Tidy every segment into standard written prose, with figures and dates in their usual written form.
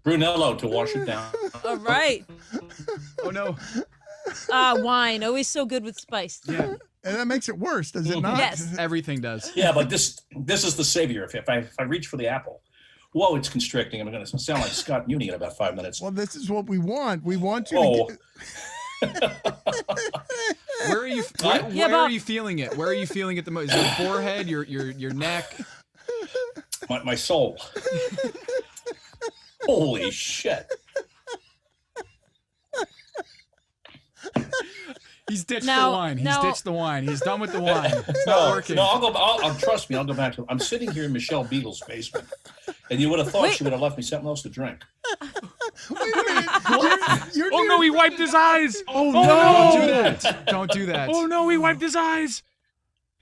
Brunello to wash it down. All right. Oh no. Wine, always so good with spice. Yeah. And that makes it worse, does it not? Yes. Everything does. Yeah, but this is the savior. If I reach for the apple, whoa, it's constricting. I'm going to sound like Scott Muni in about 5 minutes. Well, this is what we want. We want you to Where are you? Where are you feeling it? Where are you feeling it the most? Is it your forehead? Your neck? My soul. Holy shit. He's ditched the wine. He's ditched the wine. He's done with the wine. It's not working. No, I'll trust me. I'll go back to. I'm sitting here in Michelle Beagle's basement, and you would have thought she would have left me something else to drink. Wait a minute. Oh no, he wiped his eyes. Oh no! Don't do that. Don't do that. Oh no, he wiped his eyes.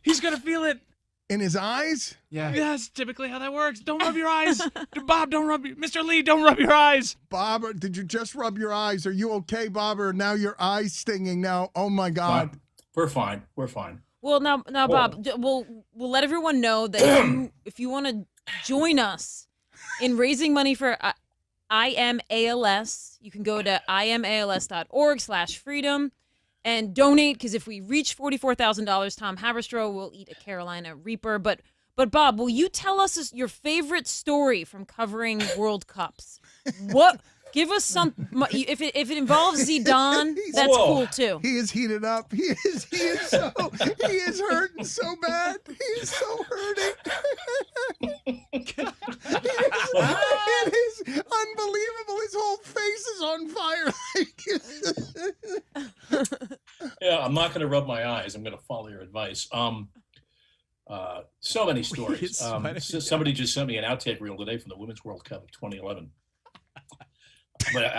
He's gonna feel it. In his eyes? Yeah. That's typically how that works. Don't rub your eyes. Bob, don't rub your... Mr. Lee, don't rub your eyes. Bob, did you just rub your eyes? Are you okay, Bob? Or now your eyes stinging now? Oh my God. We're fine. We're fine. Well, now, Bob, we'll let everyone know that if you want to join us in raising money for IMALS, you can go to imals.org/freedom and donate, because if we reach $44,000, Tom Haberstroh will eat a Carolina Reaper. But Bob, will you tell us your favorite story from covering World Cups? What? Give us some. If it involves Zidane, that's cool too. He is heated up. He is hurting so bad. He is so hurting. It is unbelievable. His whole face is on fire. Yeah, I'm not going to rub my eyes. I'm going to follow your advice. So many stories. Somebody just sent me an outtake reel today from the Women's World Cup of 2011. But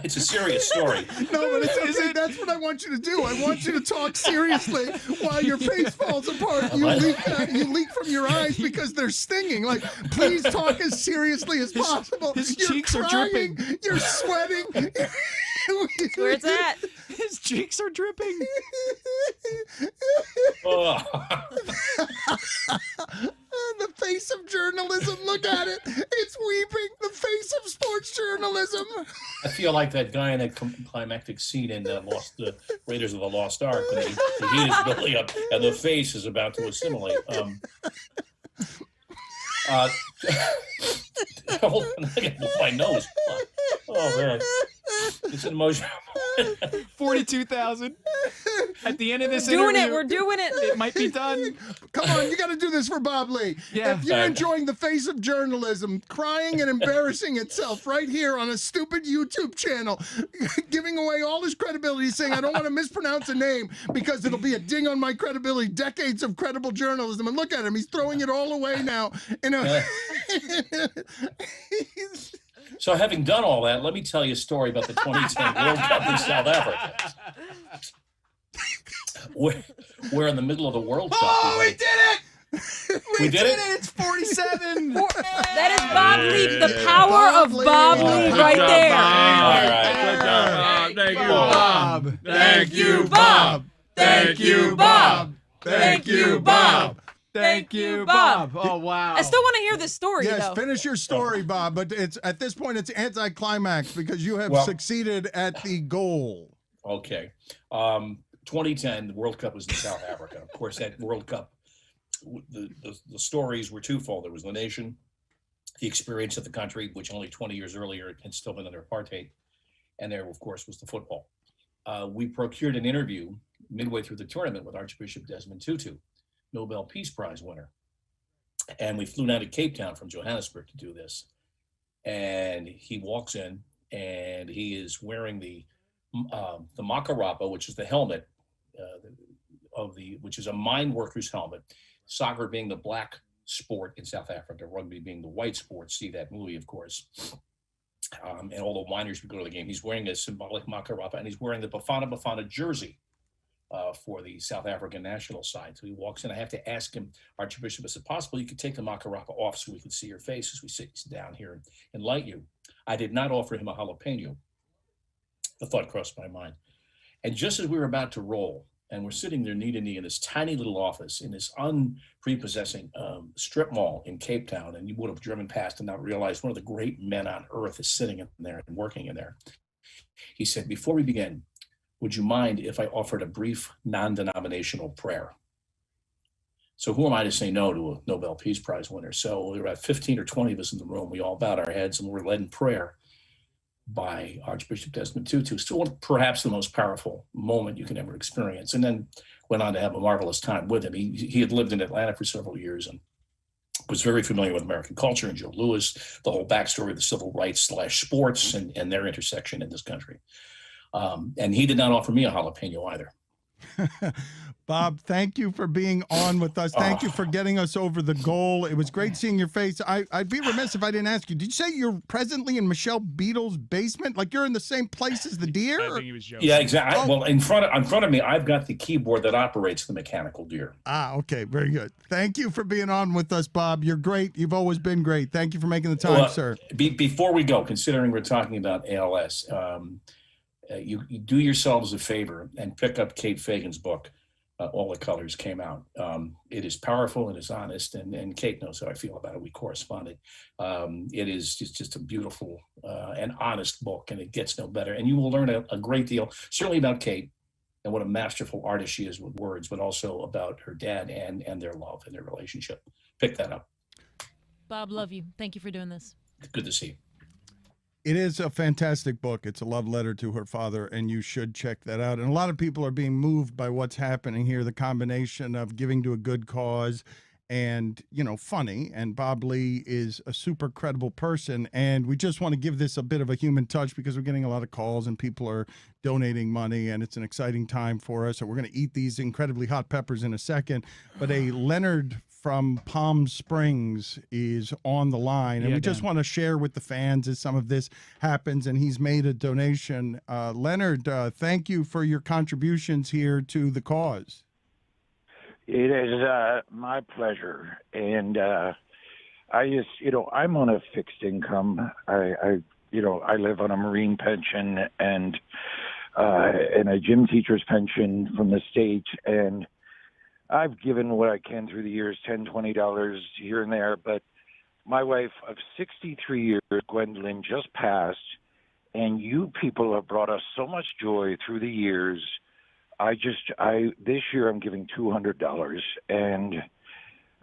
it's a serious story. No, but it's okay. That's what I want you to do. I want you to talk seriously while your face falls apart. You leak from your eyes because they're stinging. Like, please talk as seriously as possible. His You're cheeks crying, are dripping. You're sweating. Where it's at? His cheeks are dripping. The face of journalism. Look at it. It's weeping. The face of sports journalism. I feel like that guy in that climactic scene in the Raiders of the Lost Ark when the heat is building up and the face is about to assimilate. My nose. Oh man, it's an emotional. 42,000. At the end of this interview, we're doing it. It might be done. Come on, you got to do this for Bob Lee. Yeah. If you're enjoying the face of journalism, crying and embarrassing itself right here on a stupid YouTube channel, giving away all his credibility, saying I don't want to mispronounce a name because it'll be a ding on my credibility. Decades of credible journalism, and look at him, he's throwing it all away now. So having done all that, let me tell you a story about the 2010 World Cup in South Africa. We're in the middle of the World Cup. Oh, we did it! We did it? It's 47. That is Bob Lee, the power of Bob Lee right there. All right. Thank you, Bob. Thank you, Bob. Thank you, Bob. Thank you, Bob. Thank you, Bob. Oh, wow. I still want to hear this story, Yes, though. finish your story, Bob, but it's at this point it's anticlimax because you have succeeded at the goal. Okay. 2010, the World Cup was in South Africa. Of course, that World Cup, the stories were twofold. There was the nation, the experience of the country, which only 20 years earlier had still been under apartheid. And there, of course, was the football. We procured an interview midway through the tournament with Archbishop Desmond Tutu, Nobel Peace Prize winner. And we flew down to Cape Town from Johannesburg to do this. And he walks in and he is wearing the makarapa, which is the helmet which is a mine worker's helmet, soccer being the black sport in South Africa, rugby being the white sport. See that movie, of course. And all the whiners would go to the game. He's wearing a symbolic makarapa and he's wearing the Bafana Bafana jersey for the South African national side. So he walks in. I have to ask him, Archbishop, is it possible you could take the makarapa off so we can see your face as we sit down here and light you? I did not offer him a jalapeno. The thought crossed my mind. And just as we were about to roll, And we're sitting there knee to knee in this tiny little office in this unprepossessing strip mall in Cape Town. And you would have driven past and not realized one of the great men on earth is sitting in there and working in there. He said, before we begin, would you mind if I offered a brief non-denominational prayer? So who am I to say no to a Nobel Peace Prize winner? So there were about 15 or 20 of us in the room. We all bowed our heads and were led in prayer by Archbishop Desmond Tutu. Still perhaps the most powerful moment you can ever experience. And then went on to have a marvelous time with him. He had lived in Atlanta for several years and was very familiar with American culture and Joe Louis, the whole backstory of the civil rights / sports and their intersection in this country. And he did not offer me a jalapeno either. Bob, thank you for being on with us. Thank you for getting us over the goal. It was great seeing your face. I'd be remiss if I didn't ask you. Did you say you're presently in Michelle Beadle's basement? Like you're in the same place as the deer? I think he was joking. Yeah, exactly. Oh. Well, in front of me, I've got the keyboard that operates the mechanical deer. Okay. Very good. Thank you for being on with us, Bob. You're great. You've always been great. Thank you for making the time, sir. Before we go, considering we're talking about ALS, you do yourselves a favor and pick up Kate Fagan's book. All the Colors came out. It is powerful and it's honest, and Kate knows how I feel about it. We corresponded. It is just a beautiful and honest book, and it gets no better. And you will learn a great deal, certainly about Kate and what a masterful artist she is with words, but also about her dad and their love and their relationship. Pick that up. Bob, love you. Thank you for doing this. Good to see you. It is a fantastic book. It's a love letter to her father, and you should check that out. And a lot of people are being moved by what's happening here, the combination of giving to a good cause and, funny. And Bob Lee is a super credible person. And we just want to give this a bit of a human touch because we're getting a lot of calls and people are donating money, and it's an exciting time for us. So we're going to eat these incredibly hot peppers in a second. But a Leonard from Palm Springs is on the line, and we just want to share with the fans as some of this happens, and he's made a donation. Leonard, thank you for your contributions here to the cause. It is my pleasure, and I just, I'm on a fixed income. I live on a Marine pension and a gym teacher's pension from the state, and I've given what I can through the years, $10, $20 here and there, but my wife of 63 years, Gwendolyn, just passed, and you people have brought us so much joy through the years. This year I'm giving $200, and,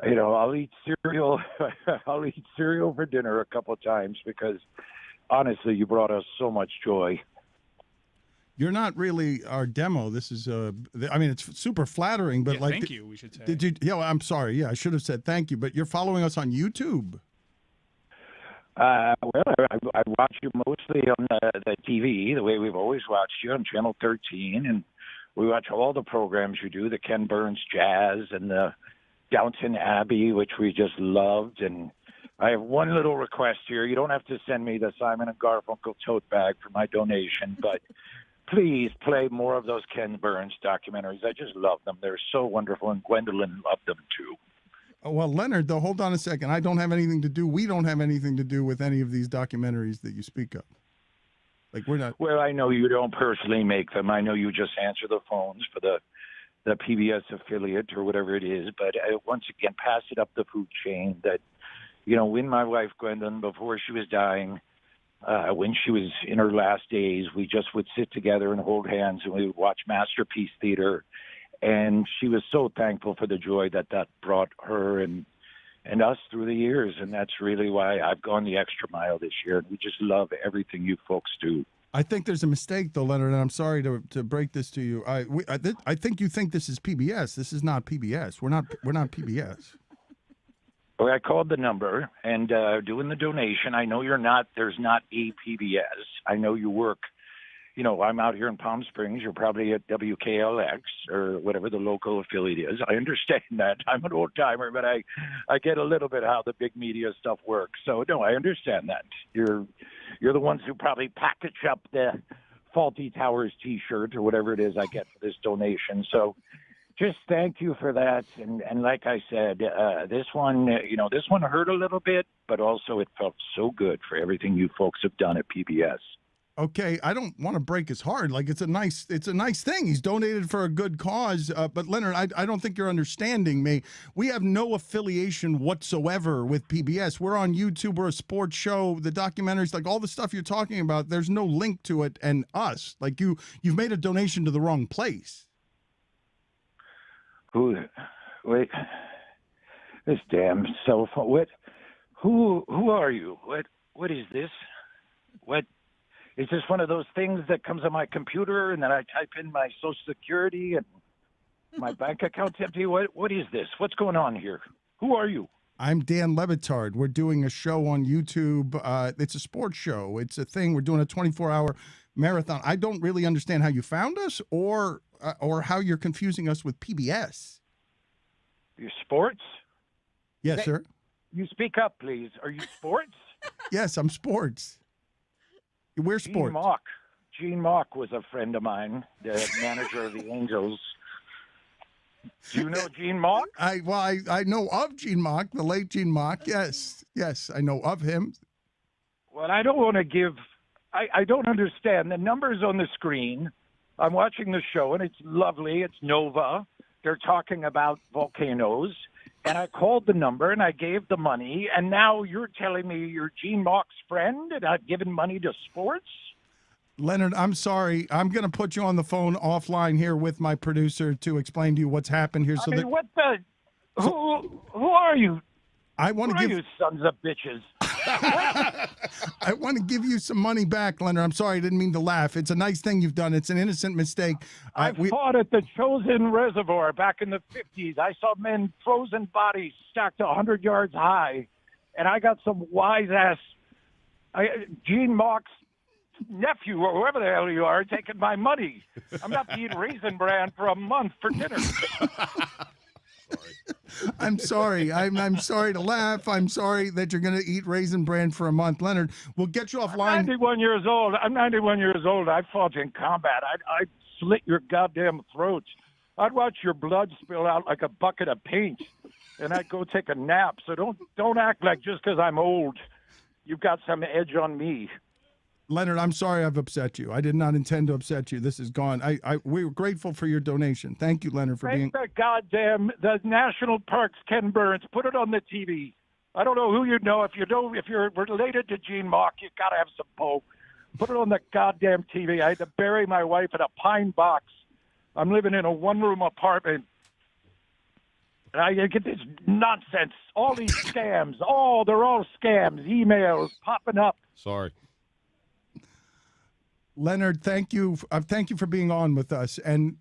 I'll eat cereal. I'll eat cereal for dinner a couple of times because, honestly, you brought us so much joy. You're not really our demo. This is, it's super flattering, but thank you, we should say. Did you? Yeah, well, I'm sorry. Yeah, I should have said thank you, but you're following us on YouTube. I watch you mostly on the TV, the way we've always watched you on Channel 13, and we watch all the programs you do, the Ken Burns Jazz and the Downton Abbey, which we just loved. And I have one little request here. You don't have to send me the Simon & Garfunkel tote bag for my donation, but please play more of those Ken Burns documentaries. I just love them. They're so wonderful, and Gwendolyn loved them too. Oh, well, Leonard, though, hold on a second. We don't have anything to do with any of these documentaries that you speak of. We're not. Well, I know you don't personally make them. I know you just answer the phones for the PBS affiliate or whatever it is. But once again, pass it up the food chain that, when my wife, Gwendolyn, before she was dying, when she was in her last days, we just would sit together and hold hands, and we would watch Masterpiece Theater. And she was so thankful for the joy that brought her and us through the years. And that's really why I've gone the extra mile this year. And we just love everything you folks do. I think there's a mistake, though, Leonard, and I'm sorry to break this to you. I think you think this is PBS. This is not PBS. We're not PBS. Well, I called the number and doing the donation. I know there's not a PBS. I know you work, I'm out here in Palm Springs. You're probably at WKLX or whatever the local affiliate is. I understand that. I'm an old timer, but I get a little bit how the big media stuff works. So, no, I understand that. You're the ones who probably package up the Faulty Towers T-shirt or whatever it is I get for this donation. So just thank you for that. And like I said, this one hurt a little bit, but also it felt so good for everything you folks have done at PBS. Okay, I don't want to break his heart. Like it's a nice thing. He's donated for a good cause. But Leonard, I don't think you're understanding me. We have no affiliation whatsoever with PBS. We're on YouTube. We're a sports show. The documentaries, like all the stuff you're talking about, there's no link to it and us. Like you've made a donation to the wrong place. Wait, this damn cell phone. What? Who are you? What is this? What? Is this one of those things that comes on my computer and then I type in my Social Security and my bank account's empty? What is this? What's going on here? Who are you? I'm Dan Batard. We're doing a show on YouTube. It's a sports show. It's a thing. We're doing a 24-hour marathon. I don't really understand how you found us or how you're confusing us with PBS. You sports? Yes, sir. You speak up, please. Are you sports? Yes, I'm sports. We're sports. Gene Mock was a friend of mine, the manager of the Angels. Do you know Gene Mock? I know of Gene Mock, the late Gene Mock. Yes, I know of him. Well, I don't want to give. I don't understand the numbers on the screen. I'm watching the show and it's lovely. It's Nova. They're talking about volcanoes. And I called the number and I gave the money. And now you're telling me you're Gene Mock's friend and I've given money to sports? Leonard, I'm sorry. I'm going to put you on the phone offline here with my producer to explain to you what's happened here. What the? Who are you? I want to give you sons of bitches. I want to give you some money back, Leonard. I'm sorry. I didn't mean to laugh. It's a nice thing you've done. It's an innocent mistake. I fought at the Chosin Reservoir back in the 50s. I saw men, frozen bodies stacked 100 yards high. And I got some wise-ass Gene Mock's nephew or whoever the hell you are taking my money. I'm not eating Raisin Bran for a month for dinner. I'm sorry. I'm sorry to laugh. I'm sorry that you're going to eat Raisin Bran for a month. Leonard, we'll get you offline. I'm 91 years old. I fought in combat. I'd slit your goddamn throats. I'd watch your blood spill out like a bucket of paint, and I'd go take a nap. So don't act like just because I'm old, you've got some edge on me. Leonard, I'm sorry I've upset you. I did not intend to upset you. This is gone. We're grateful for your donation. Thank you, Leonard, for being. The National Parks, Ken Burns, put it on the TV. I don't know who you know. If you're related to Gene Mock, you got to have some pull. Put it on the goddamn TV. I had to bury my wife in a pine box. I'm living in a one-room apartment. And I get this nonsense. All these scams. They're all scams. Emails popping up. Sorry. Leonard, thank you. Thank you for being on with us, and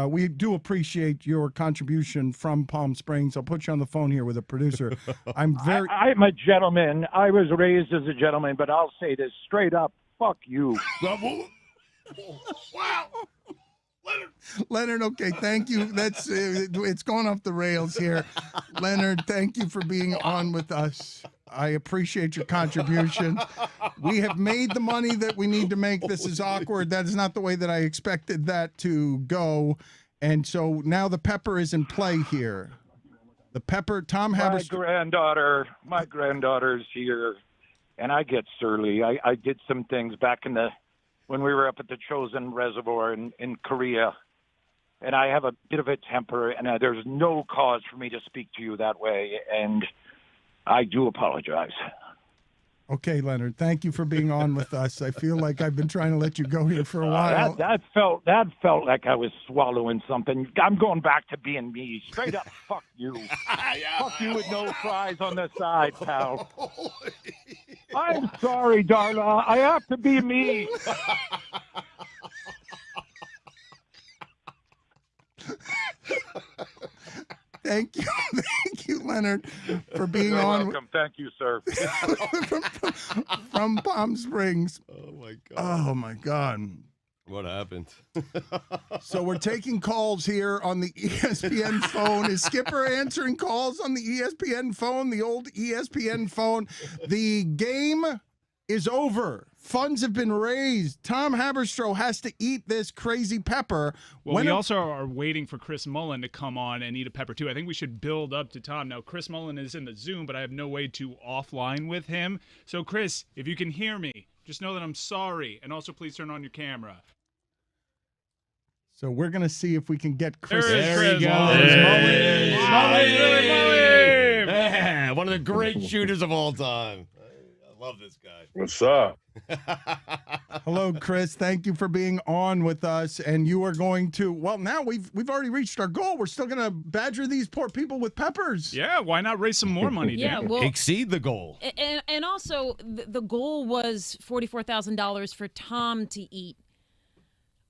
we do appreciate your contribution from Palm Springs. I'll put you on the phone here with a producer. I'm a gentleman. I was raised as a gentleman, but I'll say this straight up: fuck you. Wow. Leonard, okay, thank you. That's it's going off the rails here. Leonard, thank you for being on with us. I appreciate your contribution. We have made the money that we need to make. This is awkward. That is not the way that I expected that to go. And so now the pepper is in play here. The pepper, Tom Haberstroh. My granddaughter's here, and I get surly. I did some things back when we were up at the Chosin Reservoir in Korea, and I have a bit of a temper, and there's no cause for me to speak to you that way, and I do apologize. Okay, Leonard, thank you for being on with us. I feel like I've been trying to let you go here for a while. That felt like I was swallowing something. I'm going back to being me. Straight up, fuck you. Fuck you with no fries on the side, pal. I'm sorry, Darla. I have to be me. Thank you, Leonard, for being on. Welcome. Thank you, sir. from Palm Springs. Oh my God. What happened? So we're taking calls here on the ESPN phone. Is Skipper answering calls on the ESPN phone, the old ESPN phone? The game is over. Funds have been raised. Tom Haberstroh has to eat this crazy pepper. Well, we also are waiting for Chris Mullin to come on and eat a pepper too. I think we should build up to Tom. Now, Chris Mullin is in the Zoom, but I have no way to offline with him. So, Chris, if you can hear me, just know that I'm sorry. And also, please turn on your camera. So we're going to see if we can get Chris. There he goes. Mullin. Mullin. Yeah, one of the great shooters of all time. I love this guy. What's up? Hello, Chris. Thank you for being on with us. And you are going to, well, now we've already reached our goal. We're still going to badger these poor people with peppers. Yeah, why not raise some more money, Yeah, Dan? well, Exceed the goal. and also the goal was $44,000 for Tom to eat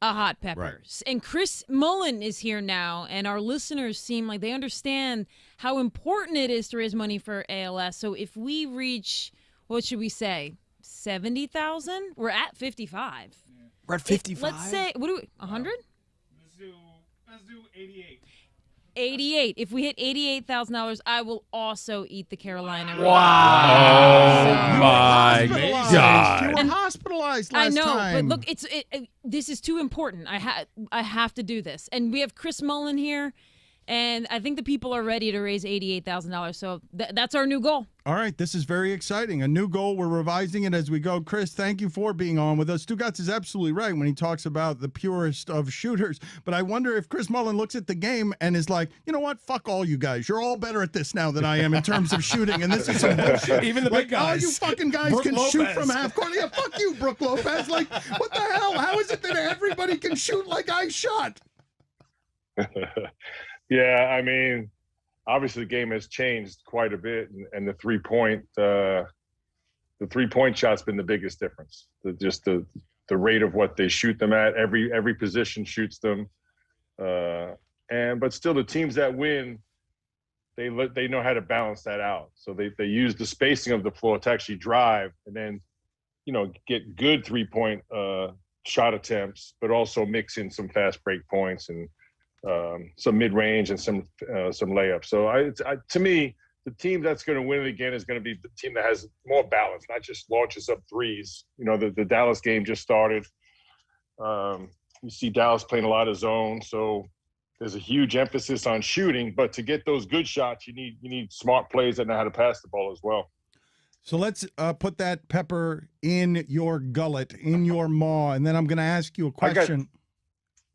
a hot peppers. And Chris Mullin is here now, and our listeners seem like they understand how important it is to raise money for ALS. So if we reach, what should we say, 70,000? We're at 55. We're at 55. Let's say, what do we, 100? Let's do 88. 88. If we hit $88,000, I will also eat the Carolina. Wow. My Hospitalized. God. You were hospitalized last I know, time. but look, this is too important. I have to do this, and we have Chris Mullin here, and I think the people are ready to raise $88,000. So that's our new goal. All right, this is very exciting. A new goal. We're revising it as we go. Chris, thank you for being on with us. Stugotz is absolutely right when he talks about the purest of shooters. But I wonder if Chris Mullin looks at the game and is like, you know what? Fuck all you guys. You're all better at this now than I am in terms of shooting. And this is some bullshit. Even the like, big guys. all you fucking guys Brooke can shoot Lopez. from half court. Yeah, fuck you, Brooke Lopez. Like, what the hell? How is it that everybody can shoot like I shot? Yeah, I mean, obviously the game has changed quite a bit, and the 3-point shot's been the biggest difference. The rate of what they shoot them at, every position shoots them, but still the teams that win, they know how to balance that out. So they use the spacing of the floor to actually drive, and then get good 3-point shot attempts, but also mix in some fast break points and some mid-range and some layups. So to me, the team that's going to win it again is going to be the team that has more balance, not just launches up threes. The Dallas game just started. You see Dallas playing a lot of zone, so there's a huge emphasis on shooting. But to get those good shots, you need smart players that know how to pass the ball as well. So let's put that pepper in your gullet, in your maw, and then I'm going to ask you a question.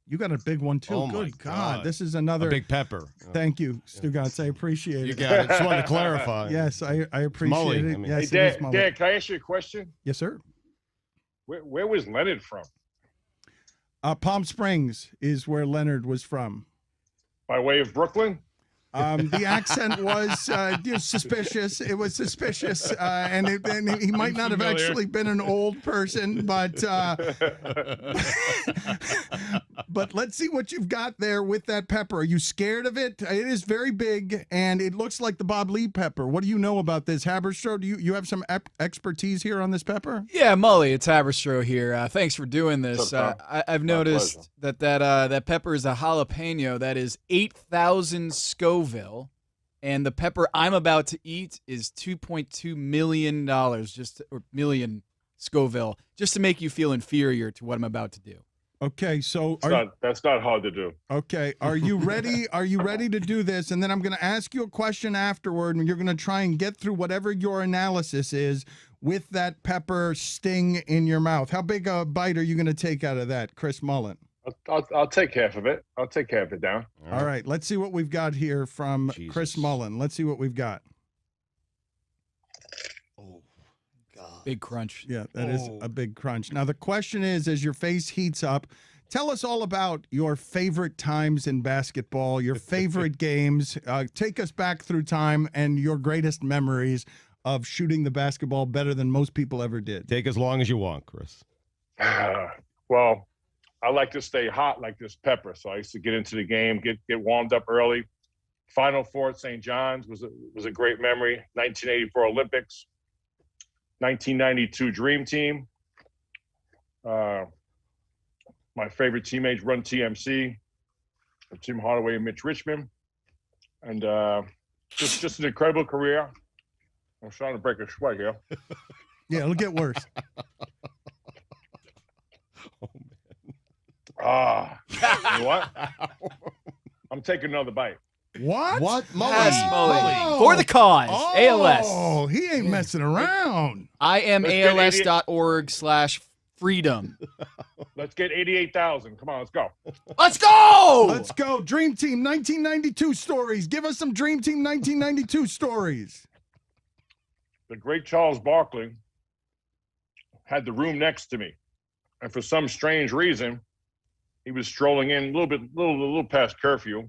You got a big one, too. Oh, Good my God. God. This is another. A big pepper. Thank you, Stugotz. I appreciate it. You got it. Just wanted to clarify. Yes, I appreciate Mully, it. I mean. Yes, Hey, it is Mully. Dan, can I ask you a question? Yes, sir. Where was Leonard from? Palm Springs is where Leonard was from. By way of Brooklyn? The accent was suspicious. It was suspicious, and he might not have actually been an old person, but but let's see what you've got there with that pepper. Are you scared of it? It is very big, and it looks like the Bob Lee pepper. What do you know about this, Haberstroh? Do you have some expertise here on this pepper? Yeah, Mully, it's Haberstroh here. Thanks for doing this. What's up, I've My noticed that pepper is a jalapeno that is 8,000 Scoville, and the pepper I'm about to eat is $2.2 million, or million Scoville, just to make you feel inferior to what I'm about to do. Okay, so That's not hard to do. okay, are you ready? Are you ready to do this? And then I'm going to ask you a question afterward, and you're going to try and get through whatever your analysis is with that pepper sting in your mouth. How big a bite are you going to take out of that, Chris Mullin? I'll take half of it. I'll take half of it down. All right, let's see what we've got here from Chris Mullin. Let's see what we've got. Oh, God. Big crunch. Yeah, that is a big crunch. Now, the question is, as your face heats up, tell us all about your favorite times in basketball, your favorite games. Take us back through time and your greatest memories of shooting the basketball better than most people ever did. Take as long as you want, Chris. Well, I like to stay hot like this pepper, so I used to get into the game, get warmed up early. Final Four at St. John's was a great memory. 1984 Olympics, 1992 Dream Team. My favorite teammates run TMC, Tim Hardaway and Mitch Richmond, and just an incredible career. I'm starting to break a sweat here. Yeah, it'll get worse. Ah, you know what? I'm taking another bite. What? What? Yes, Mully. Mully. For the cause. ALS. Oh, he ain't messing around. IamALS.org/freedom. Let's get 88,000. Come on, let's go. Let's go. Let's go. Dream Team 1992 stories. Give us some Dream Team 1992 stories. The great Charles Barkley had the room next to me, and for some strange reason, he was strolling in a little past curfew.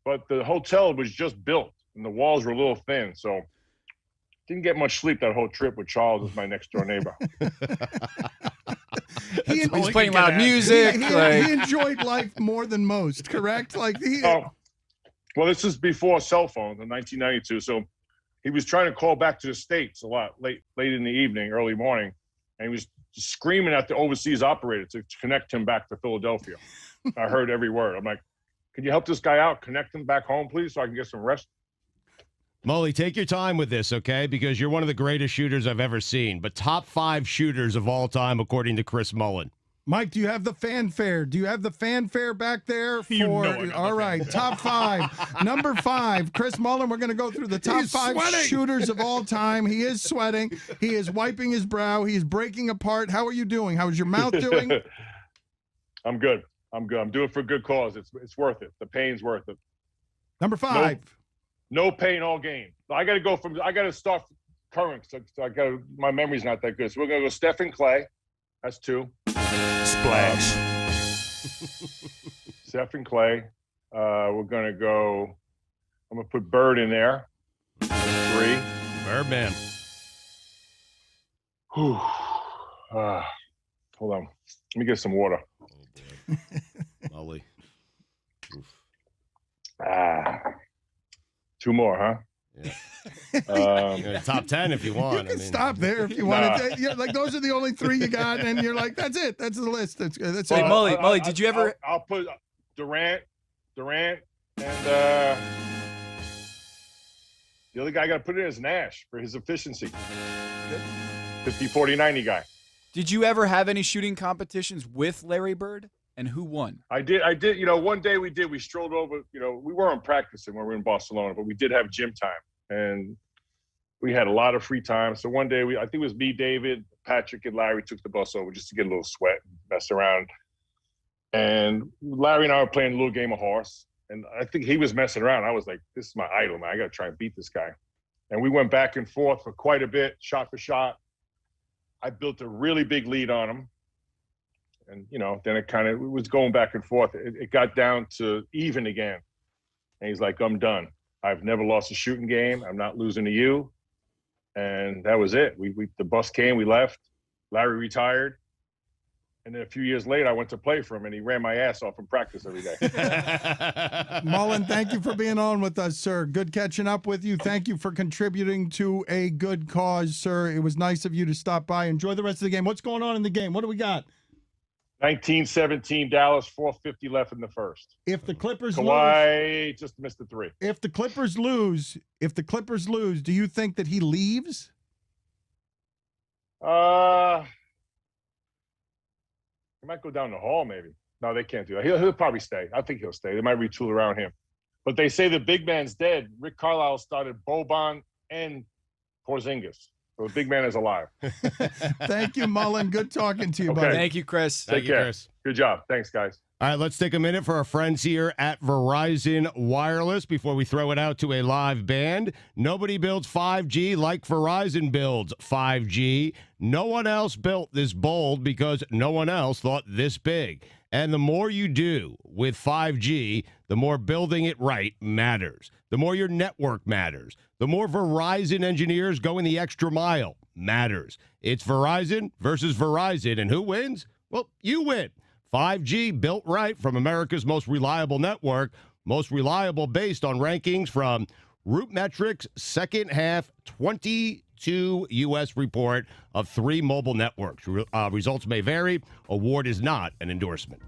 But the hotel was just built, and the walls were a little thin, so didn't get much sleep that whole trip with Charles as my next door neighbor. He He's playing loud music. he enjoyed life more than most, correct? Well, this is before cell phones in 1992, so he was trying to call back to the States a lot late in the evening, early morning, and he was screaming at the overseas operator to connect him back to Philadelphia. I heard every word. I'm like, can you help this guy out? Connect him back home, please, so I can get some rest. Mully, take your time with this, okay? Because you're one of the greatest shooters I've ever seen. But top 5 shooters of all time, according to Chris Mullin. Mike, do you have the fanfare? Do you have the fanfare back there? You know I got All the right, top 5. Number 5, Chris Mullin. We're going to go through the top 5 shooters of all time. He is sweating. He is wiping his brow. He is breaking apart. How are you doing? How's your mouth doing? I'm good. I'm doing it for a good cause. It's worth it. The pain's worth it. Number 5. No pain, all gain. I got to start current. So my memory's not that good. So we're going to go Stephen Clay. That's 2. Splash. Stephen Clay. We're going to go, I'm going to put Bird in there. 3. Birdman. Whew. Hold on. Let me get some water. Mully. Ah. 2 more, huh? Yeah. Top 10 if you want. You can stop there if you want. Like those are the only 3 you got, and you're like, that's it. That's the list. That's Wait, it. Mully, did you ever? I'll put Durant, and the other guy I got to put in is Nash for his efficiency. 50, 40, 90 guy. Did you ever have any shooting competitions with Larry Bird? And who won? I did. One day we strolled over, we weren't practicing when we were in Barcelona, but we did have gym time. And we had a lot of free time. So one day, I think it was me, David, Patrick, and Larry took the bus over just to get a little sweat and mess around. And Larry and I were playing a little game of horse. And I think he was messing around. I was like, this is my idol, man. I got to try and beat this guy. And we went back and forth for quite a bit, shot for shot. I built a really big lead on him. And, then it was going back and forth. It got down to even again. And he's like, I'm done. I've never lost a shooting game. I'm not losing to you. And that was it. The bus came, we left. Larry retired. And then a few years later, I went to play for him, and he ran my ass off in practice every day. Mullin, thank you for being on with us, sir. Good catching up with you. Thank you for contributing to a good cause, sir. It was nice of you to stop by. Enjoy the rest of the game. What's going on in the game? What do we got? 1917 Dallas, 4:50 left in the first. If the Clippers Kawhi just missed the 3. If the Clippers lose, do you think that he leaves? He might go down the hall, maybe. No, they can't do that. He'll probably stay. I think he'll stay. They might retool around him. But they say the big man's dead. Rick Carlisle started Boban and Porzingis. So the big man is alive. Thank you, Mullin. Good talking to you, Okay. buddy. Thank you, Chris. Thank you, Chris. Good job. Thanks, guys. All right, let's take a minute for our friends here at Verizon Wireless before we throw it out to a live band. Nobody builds 5G like Verizon builds 5G. No one else built this bold because no one else thought this big. And the more you do with 5G, the more building it right matters. The more your network matters. The more Verizon engineers going the extra mile matters. It's Verizon versus Verizon. And who wins? Well, you win. 5G built right from America's most reliable network, most reliable based on rankings from RootMetrics' second half 22 U.S. report of 3 mobile networks. Results may vary. Award is not an endorsement.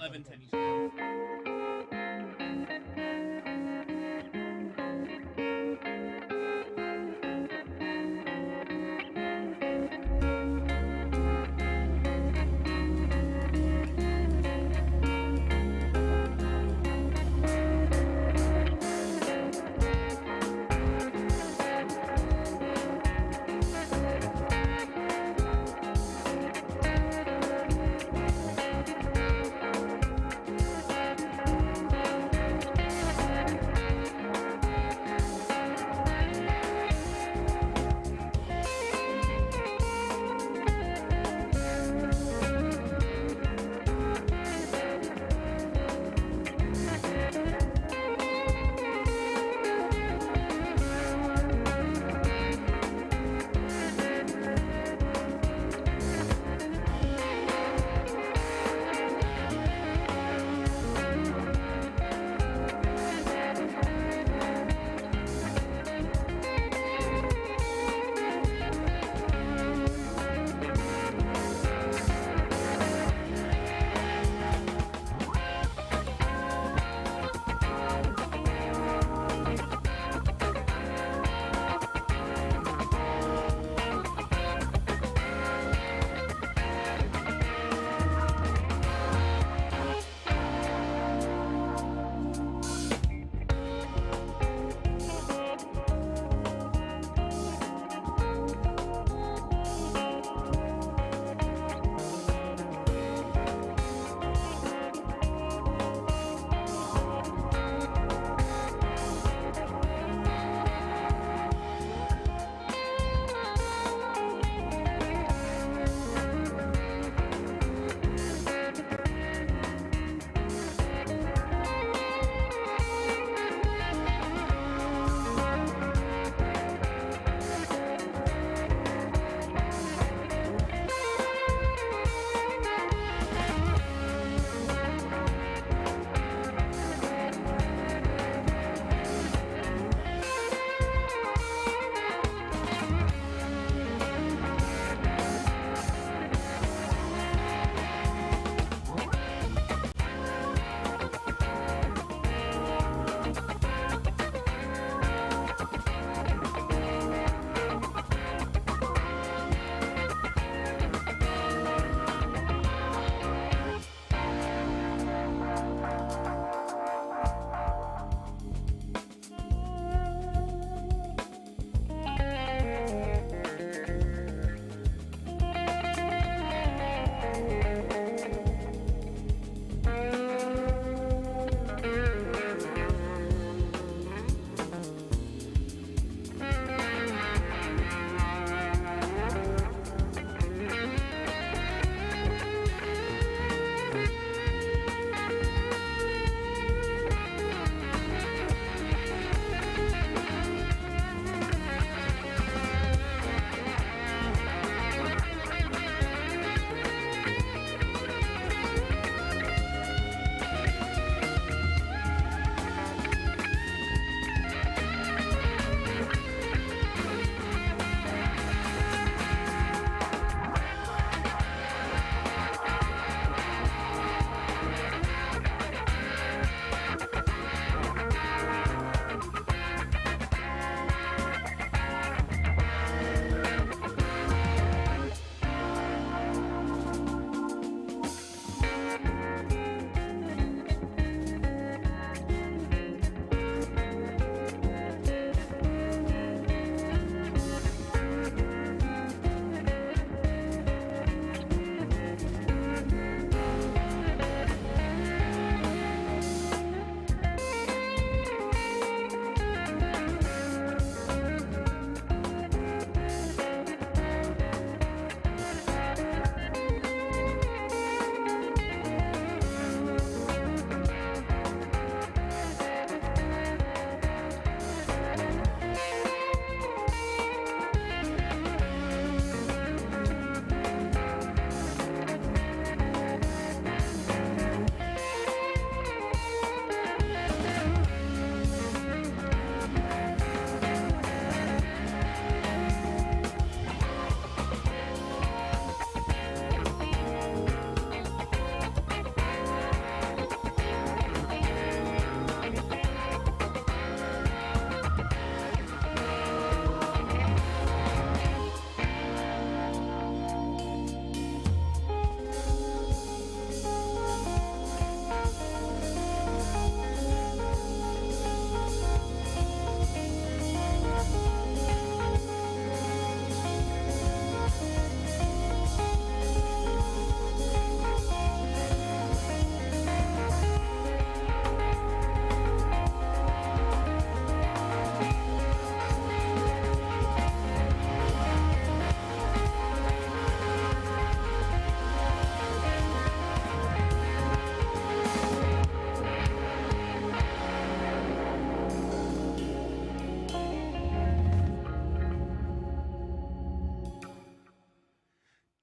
11:10.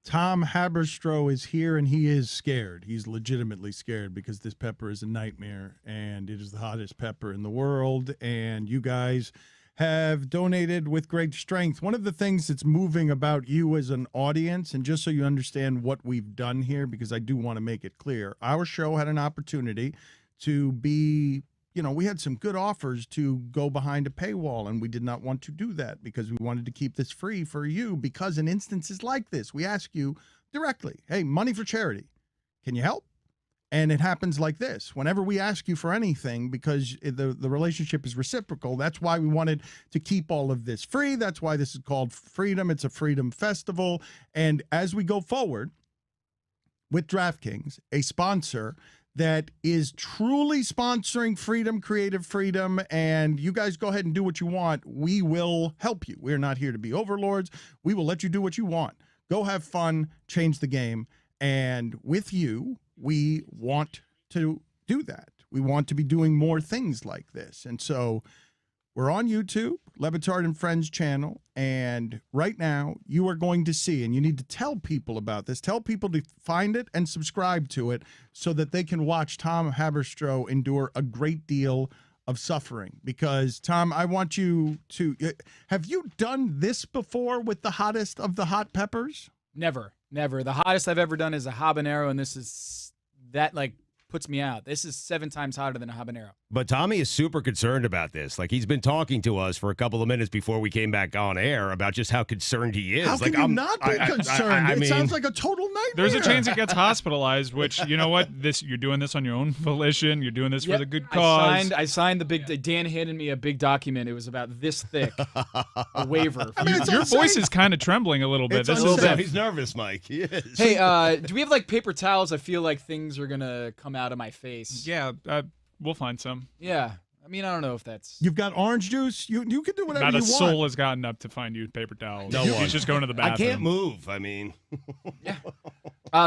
Tom Haberstroh is here, and he is scared. He's legitimately scared because this pepper is a nightmare, and it is the hottest pepper in the world, and you guys have donated with great strength. One of the things that's moving about you as an audience, and just so you understand what we've done here, because I do want to make it clear, our show had an opportunity to be, we had some good offers to go behind a paywall, and we did not want to do that because we wanted to keep this free for you, because in instances like this, we ask you directly, hey, money for charity. Can you help? And it happens like this. Whenever we ask you for anything, because the relationship is reciprocal, that's why we wanted to keep all of this free. That's why this is called Freedom. It's a freedom festival. And as we go forward with DraftKings, a sponsor that is truly sponsoring freedom, creative freedom, and you guys go ahead and do what you want, we will help you. We're not here to be overlords. We will let you do what you want. Go have fun, change the game. And with you, we want to do that. We want to be doing more things like this. And so we're on YouTube, Batard and Friends channel. And right now you are going to see, and you need to tell people about this, tell people to find it and subscribe to it so that they can watch Tom Haberstroh endure a great deal of suffering. Because, Tom, I want you to, have you done this before with the hottest of the hot peppers? Never. The hottest I've ever done is a habanero, and that puts me out. This is 7 times hotter than a habanero. But Tommy is super concerned about this. Like, he's been talking to us for a couple of minutes before we came back on air about just how concerned he is. How can you not be concerned? It sounds like a total nightmare. There's a chance he gets hospitalized, which, you know what? You're doing this on your own volition. You're doing this for the good cause. I signed Dan handed me a big document. It was about this thick, a waiver. Your voice is kind of trembling a little bit. He's nervous, Mike. He is. Hey, do we have paper towels? I feel like things are going to come out of my face. Yeah, we'll find some. Yeah. I mean, I don't know if that's... You've got orange juice. You can do whatever you want. Not a soul has gotten up to find you paper towels. No one. He's just going to the bathroom. I can't move. I mean... Yeah.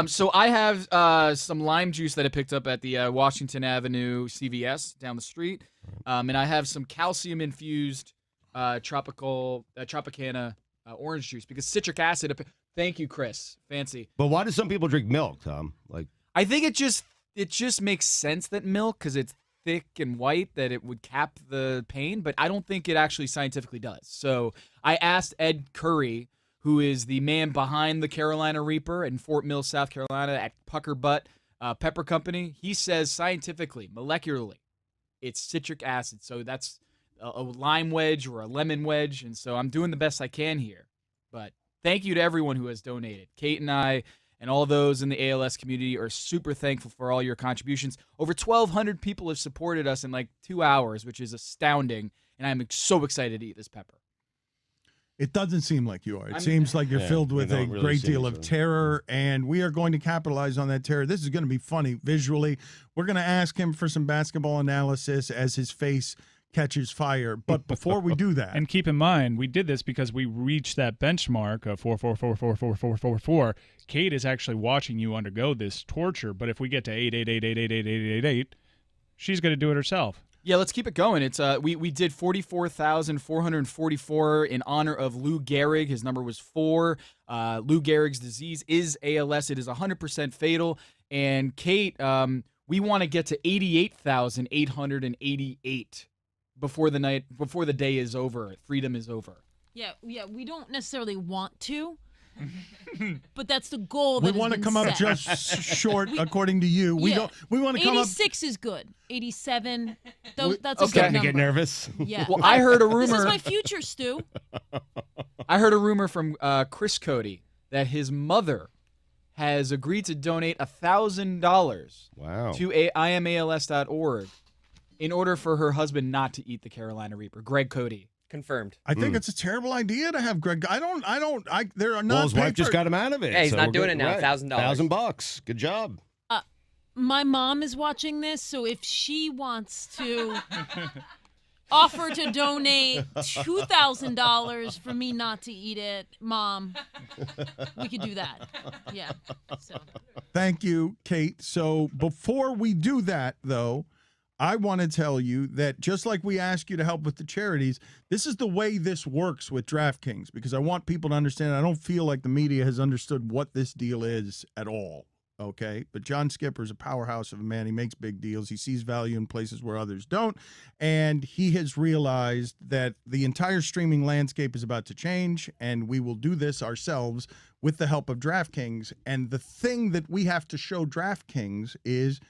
So I have some lime juice that I picked up at the Washington Avenue CVS down the street. And I have some calcium-infused Tropicana orange juice because citric acid... Thank you, Chris. Fancy. But why do some people drink milk, Tom? I think it just makes sense that milk, because it's thick and white, that it would cap the pain, but I don't think it actually scientifically does. So I asked Ed Curry, who is the man behind the Carolina Reaper in Fort Mill, South Carolina, at Pucker Butt Pepper Company. He says scientifically, molecularly, it's citric acid. So that's a lime wedge or a lemon wedge, and so I'm doing the best I can here. But thank you to everyone who has donated. Kate and I and all those in the ALS community are super thankful for all your contributions. Over 1,200 people have supported us in 2 hours, which is astounding, and I'm so excited to eat this pepper. It doesn't seem like you are. It seems like you're filled with a great deal of terror, and we are going to capitalize on that terror. This is going to be funny visually. We're going to ask him for some basketball analysis as his face catches fire. But before we do that, and keep in mind, we did this because we reached that benchmark of 444444444. Kate is actually watching you undergo this torture. But if we get to 888888888, she's going to do it herself. Yeah, let's keep it going. It's we did 44,444 in honor of Lou Gehrig. His number was 4. Lou Gehrig's disease is ALS. It is 100% fatal. And Kate, we want to get to 88,888. Before the day is over, freedom is over. Yeah, we don't necessarily want to, but that's the goal. We want to come up just short, according to you. We want to come up. 86 is good. 87. That's Starting a good number. to get nervous. Yeah. Well, I heard a rumor. This is my future, Stu. I heard a rumor from Chris Cote that his mother has agreed to donate $1,000 to IamALS.org in order for her husband not to eat the Carolina Reaper. Greg Cote. Confirmed. I think it's a terrible idea to have Greg. There are not. Well, his wife just got him out of it. Yeah, he's so not we're doing good. it now. Right. $1,000. $1,000. Good job. My mom is watching this, so if she wants to offer to donate $2,000 for me not to eat it, Mom, we could do that. Yeah. So. Thank you, Kate. So before we do that, though, I want to tell you that just like we ask you to help with the charities, this is the way this works with DraftKings, because I want people to understand. I don't feel like the media has understood what this deal is at all. Okay, but John Skipper's a powerhouse of a man. He makes big deals. He sees value in places where others don't. And he has realized that the entire streaming landscape is about to change, and we will do this ourselves with the help of DraftKings. And the thing that we have to show DraftKings is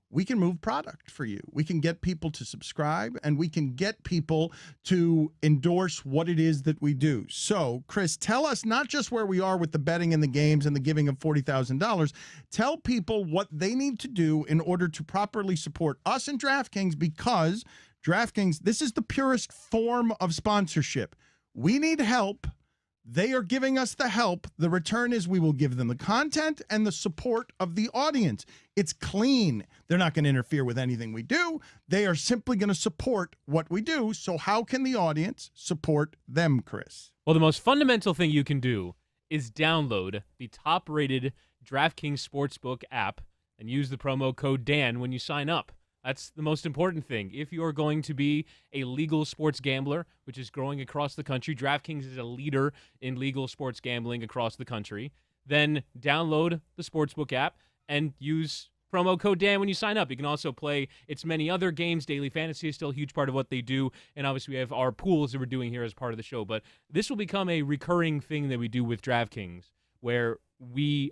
we can move product for you. We can get people to subscribe, and we can get people to endorse what it is that we do. So, Chris, tell us not just where we are with the betting and the games and the giving of $40,000. Tell people what they need to do in order to properly support us and DraftKings, because DraftKings, this is the purest form of sponsorship. We need help. They are giving us the help. The return is we will give them the content and the support of the audience. It's clean. They're not going to interfere with anything we do. They are simply going to support what we do. So how can the audience support them, Chris? Well, the most fundamental thing you can do is download the top-rated DraftKings Sportsbook app and use the promo code Dan when you sign up. That's the most important thing. If you're going to be a legal sports gambler, which is growing across the country, DraftKings is a leader in legal sports gambling across the country, then download the Sportsbook app and use promo code Dan when you sign up. You can also play its many other games. Daily Fantasy is still a huge part of what they do, and obviously we have our pools that we're doing here as part of the show. But this will become a recurring thing that we do with DraftKings, where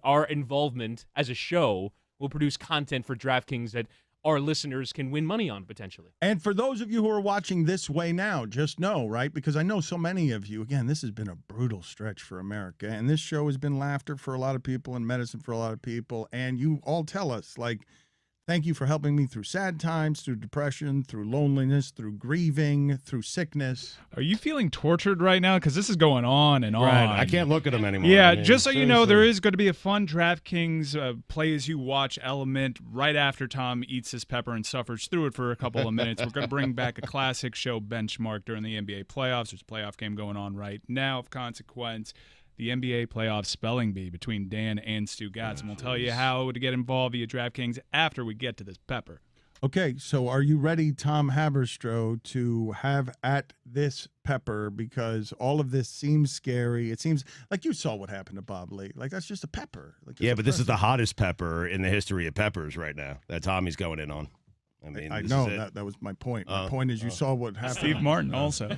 our involvement as a show will produce content for DraftKings that our listeners can win money on, potentially. And for those of you who are watching this way now, just know, right, because I know so many of you, again, this has been a brutal stretch for America, and this show has been laughter for a lot of people and medicine for a lot of people, and you all tell us, like, thank you for helping me through sad times, through depression, through loneliness, through grieving, through sickness. Are you feeling tortured right now? Because this is going on and on. Right. I can't look at him anymore. Yeah, I mean, just so you know, seriously. there is going to be a fun DraftKings play-as-you-watch element right after Tom eats his pepper and suffers through it for a couple of minutes. We're going to bring back a classic show benchmark during the NBA playoffs. There's a playoff game going on right now of consequence. The NBA playoff spelling bee between Dan and Stugotz, and we'll tell you how to get involved via DraftKings after we get to this pepper. Okay, so are you ready, Tom Haberstroh, to have at this pepper? Because all of this seems scary. It seems like you saw what happened to Bob Lee. Like, that's just a pepper. Like, Yeah, but this is the hottest pepper in the history of peppers right now that Tommy's going in on. I mean, I this know is it. that was my point. My point is you saw what happened. Steve Martin also.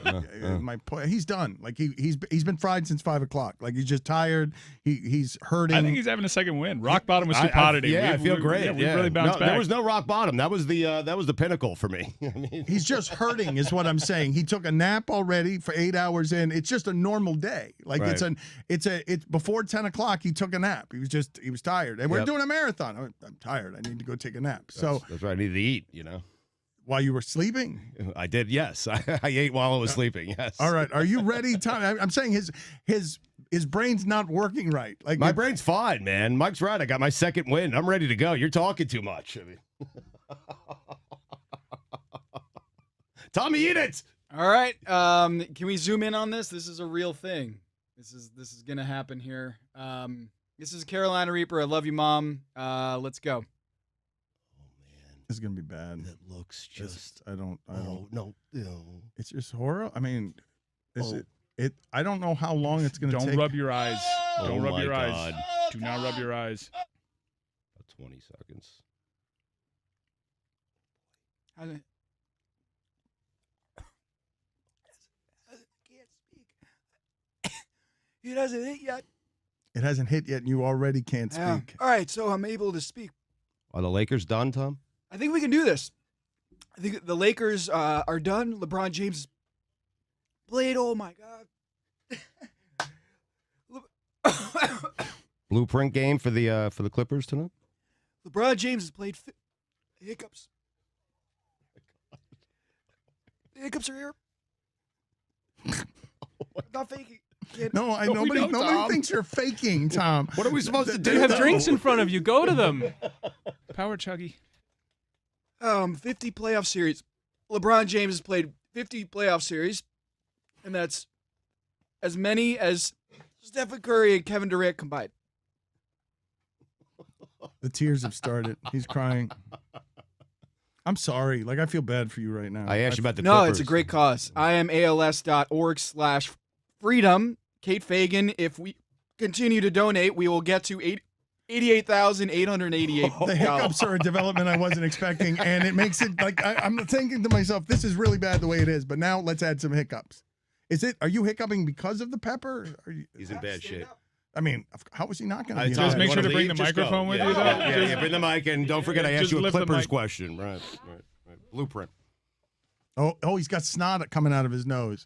My point. He's done. Like he's been fried since 5 o'clock. Like he's just tired. He's hurting. I think he's having a second win. Rock bottom was stupidity. I feel great. We really bounced back. There was no rock bottom. That was the pinnacle for me. I mean, He's just hurting, is what I'm saying. He took a nap already for 8 hours in. It's just a normal day. Like Right. it's before 10 o'clock. He took a nap. He was tired. And we're Yep. doing a marathon. I'm tired. I need to go take a nap. So that's right. I needed to eat. You know, while you were sleeping. I did. Yes, I ate while I was sleeping. Yes. All right. Are you ready, Tom? I'm saying his brain's not working right. Like My brain's fine, man. Mike's right. I got my second win. I'm ready to go. You're talking too much. I mean, Tommy, eat it. All right. Can we zoom in on this? This is a real thing. This is gonna happen here. This is Carolina Reaper. I love you, Mom. Let's go. This is gonna be bad. That looks just. I don't. No. It's just horror. I mean, Oh. I don't know how long it's gonna take. Don't rub your eyes. Oh Don't rub my your eyes. God. Do not rub your eyes. About 20 seconds. It hasn't hit yet. It hasn't hit yet, and you already can't Yeah. speak. All right, so I'm able to speak. Are the Lakers done, Tom? I think we can do this. I think the Lakers are done. LeBron James played. Oh my God. Blueprint game for the Clippers tonight. LeBron James has played. Hiccups. The hiccups are here. I'm not faking. No, nobody thinks you're faking, Tom. What are we supposed to do? You have drinks in front of you. Go to them. Power chuggy. 50 playoff series. LeBron James has played 50 playoff series, and that's as many as Stephen Curry and Kevin Durant combined. The tears have started. He's crying. I'm sorry. Like, I feel bad for you right now. I asked you about the No, Clippers. it's a great cause. IamALS.org/freedom. Kate Fagan, if we continue to donate, we will get to $88,888. The hiccups are a development I wasn't expecting, and it makes it like I'm thinking to myself, this is really bad the way it is. But now let's add some hiccups. Are you hiccuping because of the pepper? He's in bad shape. I mean, how was he not going to be? Just in make bad sure to shape? bring the microphone with you, though. Yeah, bring the mic, and don't forget I asked Just you a lift the Clippers mic. question. Right. Blueprint. Oh, he's got snot coming out of his nose.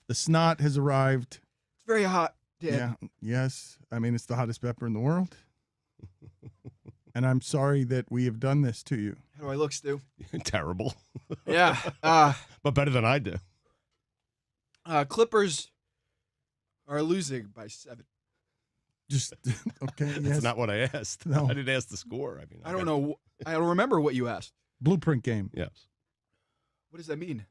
The snot has arrived. It's very hot, Dad. Yeah. Yes. I mean, it's the hottest pepper in the world. And I'm sorry that we have done this to you. How do I look, Stu? Terrible. Yeah. But better than I do. Clippers are losing by 7. Just okay. That's Yes. not what I asked. No. I didn't ask the score. I mean, I don't know. I don't remember what you asked. Blueprint game. Yes. What does that mean?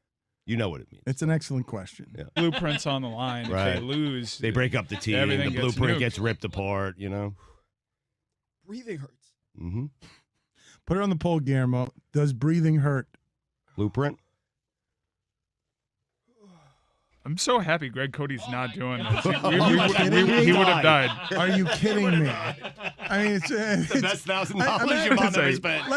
You know what it means. It's an excellent question. Yeah. Blueprints on the line. Right. If they lose, They break up the team. Everything The gets blueprint nuked. gets ripped apart, you know? Breathing hurts. Mm-hmm. Put it on the poll, Guillermo. Does breathing hurt? Blueprint? I'm so happy Greg Cody's not doing this. Are you kidding me? He would have died. Are you kidding me? I mean, it's The best $1,000 I- you've Say- ever spent.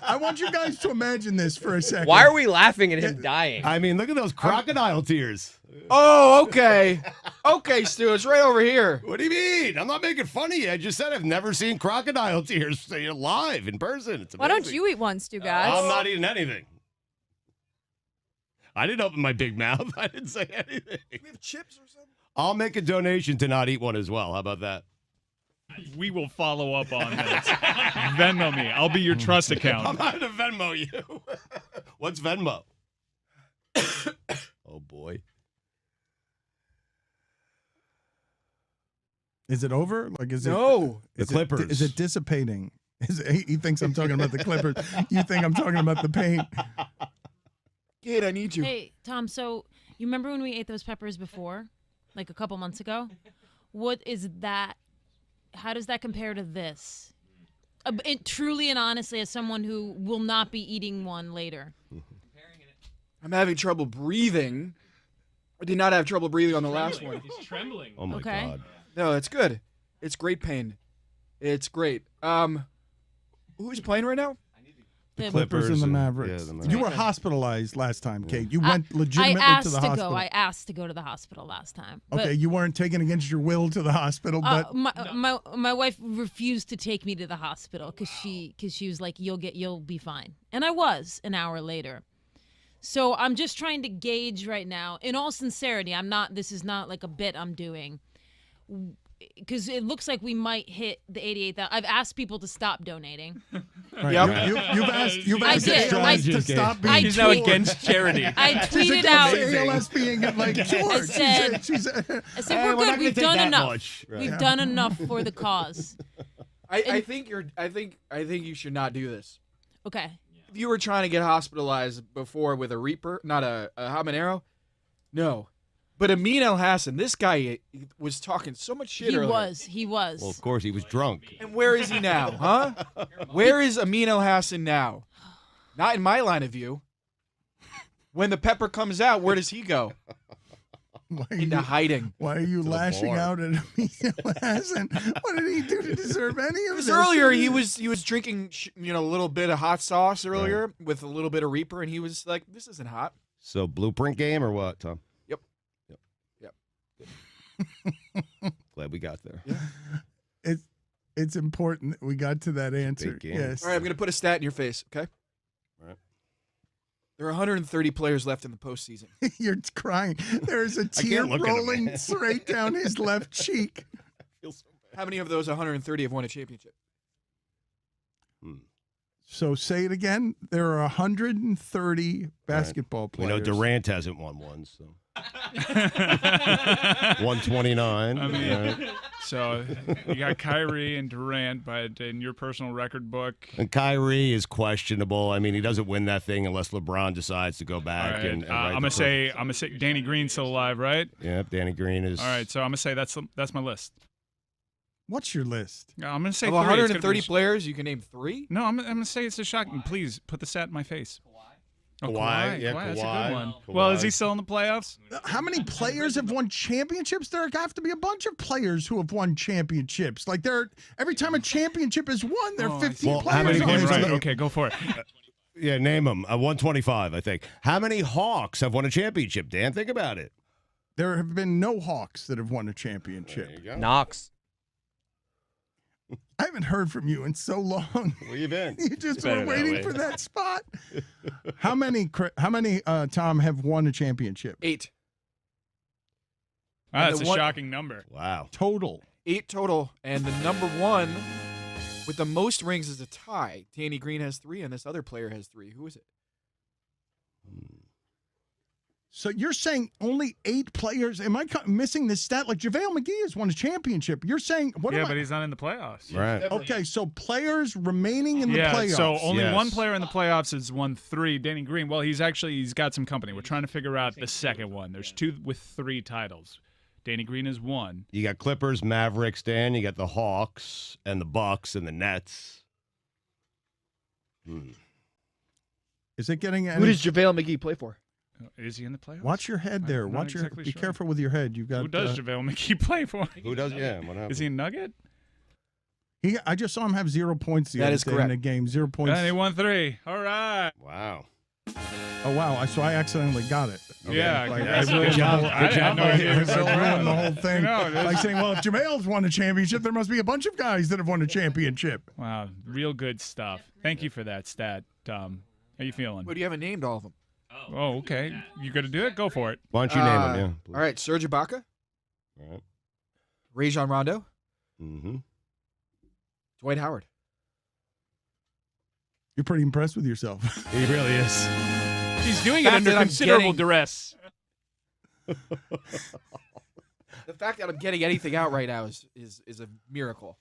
I want you guys to imagine this for a second. Why are we laughing at him dying? I mean, look at those crocodile tears. Oh, okay. Okay, Stu, it's right over here. What do you mean? I'm not making fun of you. I just said I've never seen crocodile tears live in person. It's Why amazing. don't you eat one, Stugotz? I'm not eating anything. I didn't open my big mouth. I didn't say anything. We have chips or something? I'll make a donation to not eat one as well. How about that? We will follow up on this. Venmo me. I'll be your trust I'm account. not to Venmo you. What's Venmo? Oh, boy. Is it over? Like, is No. it? The Clippers. Is it dissipating? He thinks I'm talking about the Clippers. You think I'm talking about the paint? Kate, I need you. Hey, Tom, so you remember when we ate those peppers before? Like a couple months ago? What is that? How does that compare to this? Truly and honestly, as someone who will not be eating one later. I'm having trouble breathing. I did not have trouble breathing on the last one. He's trembling. Oh, my Okay. God. No, it's good. It's great pain. It's great. Who's playing right now? The Clippers and the Mavericks. Yeah, the Mavericks. You were hospitalized last time, Kate. You I- went legitimately I asked to the hospital. I asked to go to the hospital last time. But, Okay, you weren't taken against your will to the hospital, but my wife refused to take me to the hospital because she was like, you'll be fine, and I was an hour later. So I'm just trying to gauge right now. In all sincerity, this is not like a bit I'm doing, because it looks like we might hit the 88,000. I've asked people to stop donating. right, Yep. you've asked I did. guys to stop being. He's now against charity. I She's tweeted against out. ALS being like cured. said- She's I said we're good. We've done enough. We've done enough for the cause. I think you should not do this. Okay. If you were trying to get hospitalized before with a Reaper, not a habanero, no. But Amin El Hassan, this guy was talking so much shit He earlier. was. Well, of course, he was drunk. And where is he now, huh? Where is Amin El Hassan now? Not in my line of view. When the pepper comes out, where does he go? Into hiding. Why are you the lashing bar. out at Amin El Hassan? What did he do to deserve any of Because this? earlier he was drinking a little bit of hot sauce earlier with a little bit of Reaper, and he was like, "This isn't hot." So, blueprint game or what, Tom? Yep. Glad we got there. It's important that we got to that answer. game. Yes. All right, I'm going to put a stat in your face, okay? All right. There are 130 players left in the postseason. You're crying. There's a tear look at him, rolling man. straight down his left cheek. How many of those 130 have won a championship? So say it again. There are 130 basketball We players. know Durant hasn't won one, so 129. I mean, right? so you got Kyrie and Durant, but in your personal record book, And Kyrie is questionable. I mean, he doesn't win that thing unless LeBron decides to go all back. right, and I'm gonna say Danny Green's still alive, right? Yep, Danny Green is. All right, so I'm gonna say that's my list. What's your list? No, I'm gonna say Of 3. It's gonna 130 be- players, you can name 3? No, I'm gonna say it's a shocking. Please put the stat in my face. Oh, Kawhi, yeah, That's a Kawhi. good one. Kawhi. Well, is he still in the playoffs? How many players have won championships? There have to be a bunch of players who have won championships. Like every time a championship is won, there are 15 Well, players. how many on games the are team. Okay, go for it. Yeah, name them. 125, I think. How many Hawks have won a championship, Dan? Think about it. There have been no Hawks that have won a championship. There you go. Knox. I haven't heard from you in so long. Where you been? You just better were that waiting way. for that spot. How many, Tom, have won a championship 8 That's the a one- shocking number. Wow. total? 8 total, and the number 1 with the most rings is a tie. Danny Green has 3, and this other player has 3. Who is it? So you're saying only 8 players? Am I missing this stat? Like JaVale McGee has won a championship. You're saying what? Yeah, am I- but he's not in the playoffs. Right. Okay, so players remaining in the Yeah, playoffs. so only Yes. one player in the playoffs has won 3. Danny Green. Well, he's got some company. We're trying to figure out the second one. There's 2 with 3 titles. Danny Green is 1. You got Clippers, Mavericks, Dan. You got the Hawks and the Bucks and the Nets. Is it getting? Who does JaVale McGee play for? Is he in the playoffs? Watch your head there. I'm not Watch your. exactly Be sure. careful with your head. You've got. Who does JaVale McGee play for? Who does? Yeah. What happened? Is he a Nugget? I just saw him have 0 points the That other is day in correct. a game. 0 points. And he won 3. All right. Wow. Oh wow! So I accidentally got it. Yeah, Like, good I ruined job. the whole- Good job. I Good ruined job. the whole thing. No, that's- Like saying, well, if JaVale's won a championship, there must be a bunch of guys that have won a championship. Wow, real good stuff. Thank you for that stat, Tom. How you feeling? But you haven't named all of them. Oh, okay. You gonna do it? Go for it. Why don't you name them? Yeah. All right, Serge Ibaka, All right. Rajon Rondo, Mm-hmm. Dwight Howard. You're pretty impressed with yourself. He really is. He's doing it Fact under that I'm considerable getting- duress. The fact that I'm getting anything out right now is a miracle.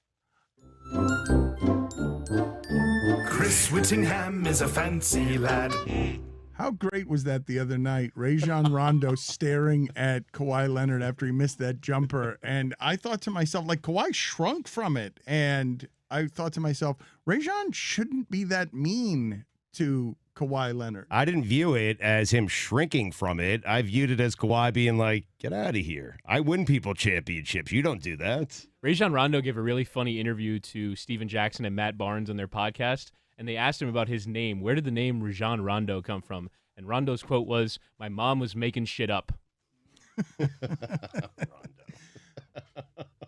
Chris Whittingham is a fancy lad. How great was that the other night? Rajon Rondo staring at Kawhi Leonard after he missed that jumper. And I thought to myself, like, Kawhi shrunk from it. And I thought to myself, Rajon shouldn't be that mean to Kawhi Leonard. I didn't view it as him shrinking from it. I viewed it as Kawhi being like, get out of here. I win people championships. You don't do that. Rajon Rondo gave a really funny interview to Steven Jackson and Matt Barnes on their podcast, and they asked him about his name. Where did the name Rajon Rondo come from? And Rondo's quote was, "My mom was making shit up."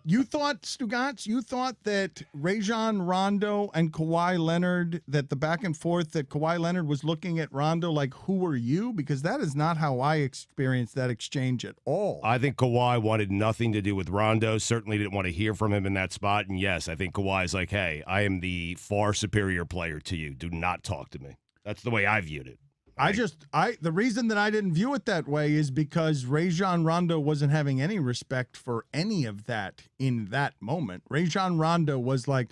You thought, Stugotz, you thought that Rajon Rondo and Kawhi Leonard, that the back and forth, that Kawhi Leonard was looking at Rondo like, who are you? Because that is not how I experienced that exchange at all. I think Kawhi wanted nothing to do with Rondo, certainly didn't want to hear from him in that spot. And yes, I think Kawhi's like, hey, I am the far superior player to you. Do not talk to me. That's the way I viewed it. The reason that I didn't view it that way is because Rajon Rondo wasn't having any respect for any of that in that moment. Rajon Rondo was like,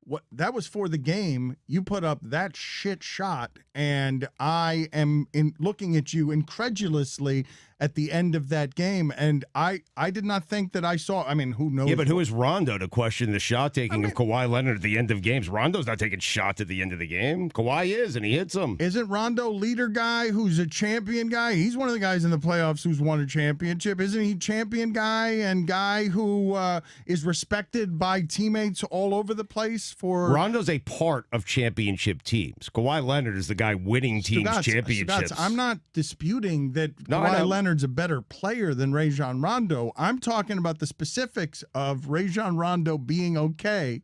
what, that was for the game. You put up that shit shot, and I am looking at you incredulously at the end of that game. And I did not think that I saw, I mean, who knows? Yeah, but who is Rondo to question the shot taking of Kawhi Leonard at the end of games? Rondo's not taking shots at the end of the game. Kawhi is, and he hits them. Isn't Rondo leader guy who's a champion guy? He's one of the guys in the playoffs who's won a championship. Isn't he champion guy and guy who is respected by teammates all over the place for... Rondo's a part of championship teams. Kawhi Leonard is the guy winning teams championships. I'm not disputing that No, I Kawhi know. Leonard's a better player than Rajon Rondo. I'm talking about the specifics of Rajon Rondo being okay.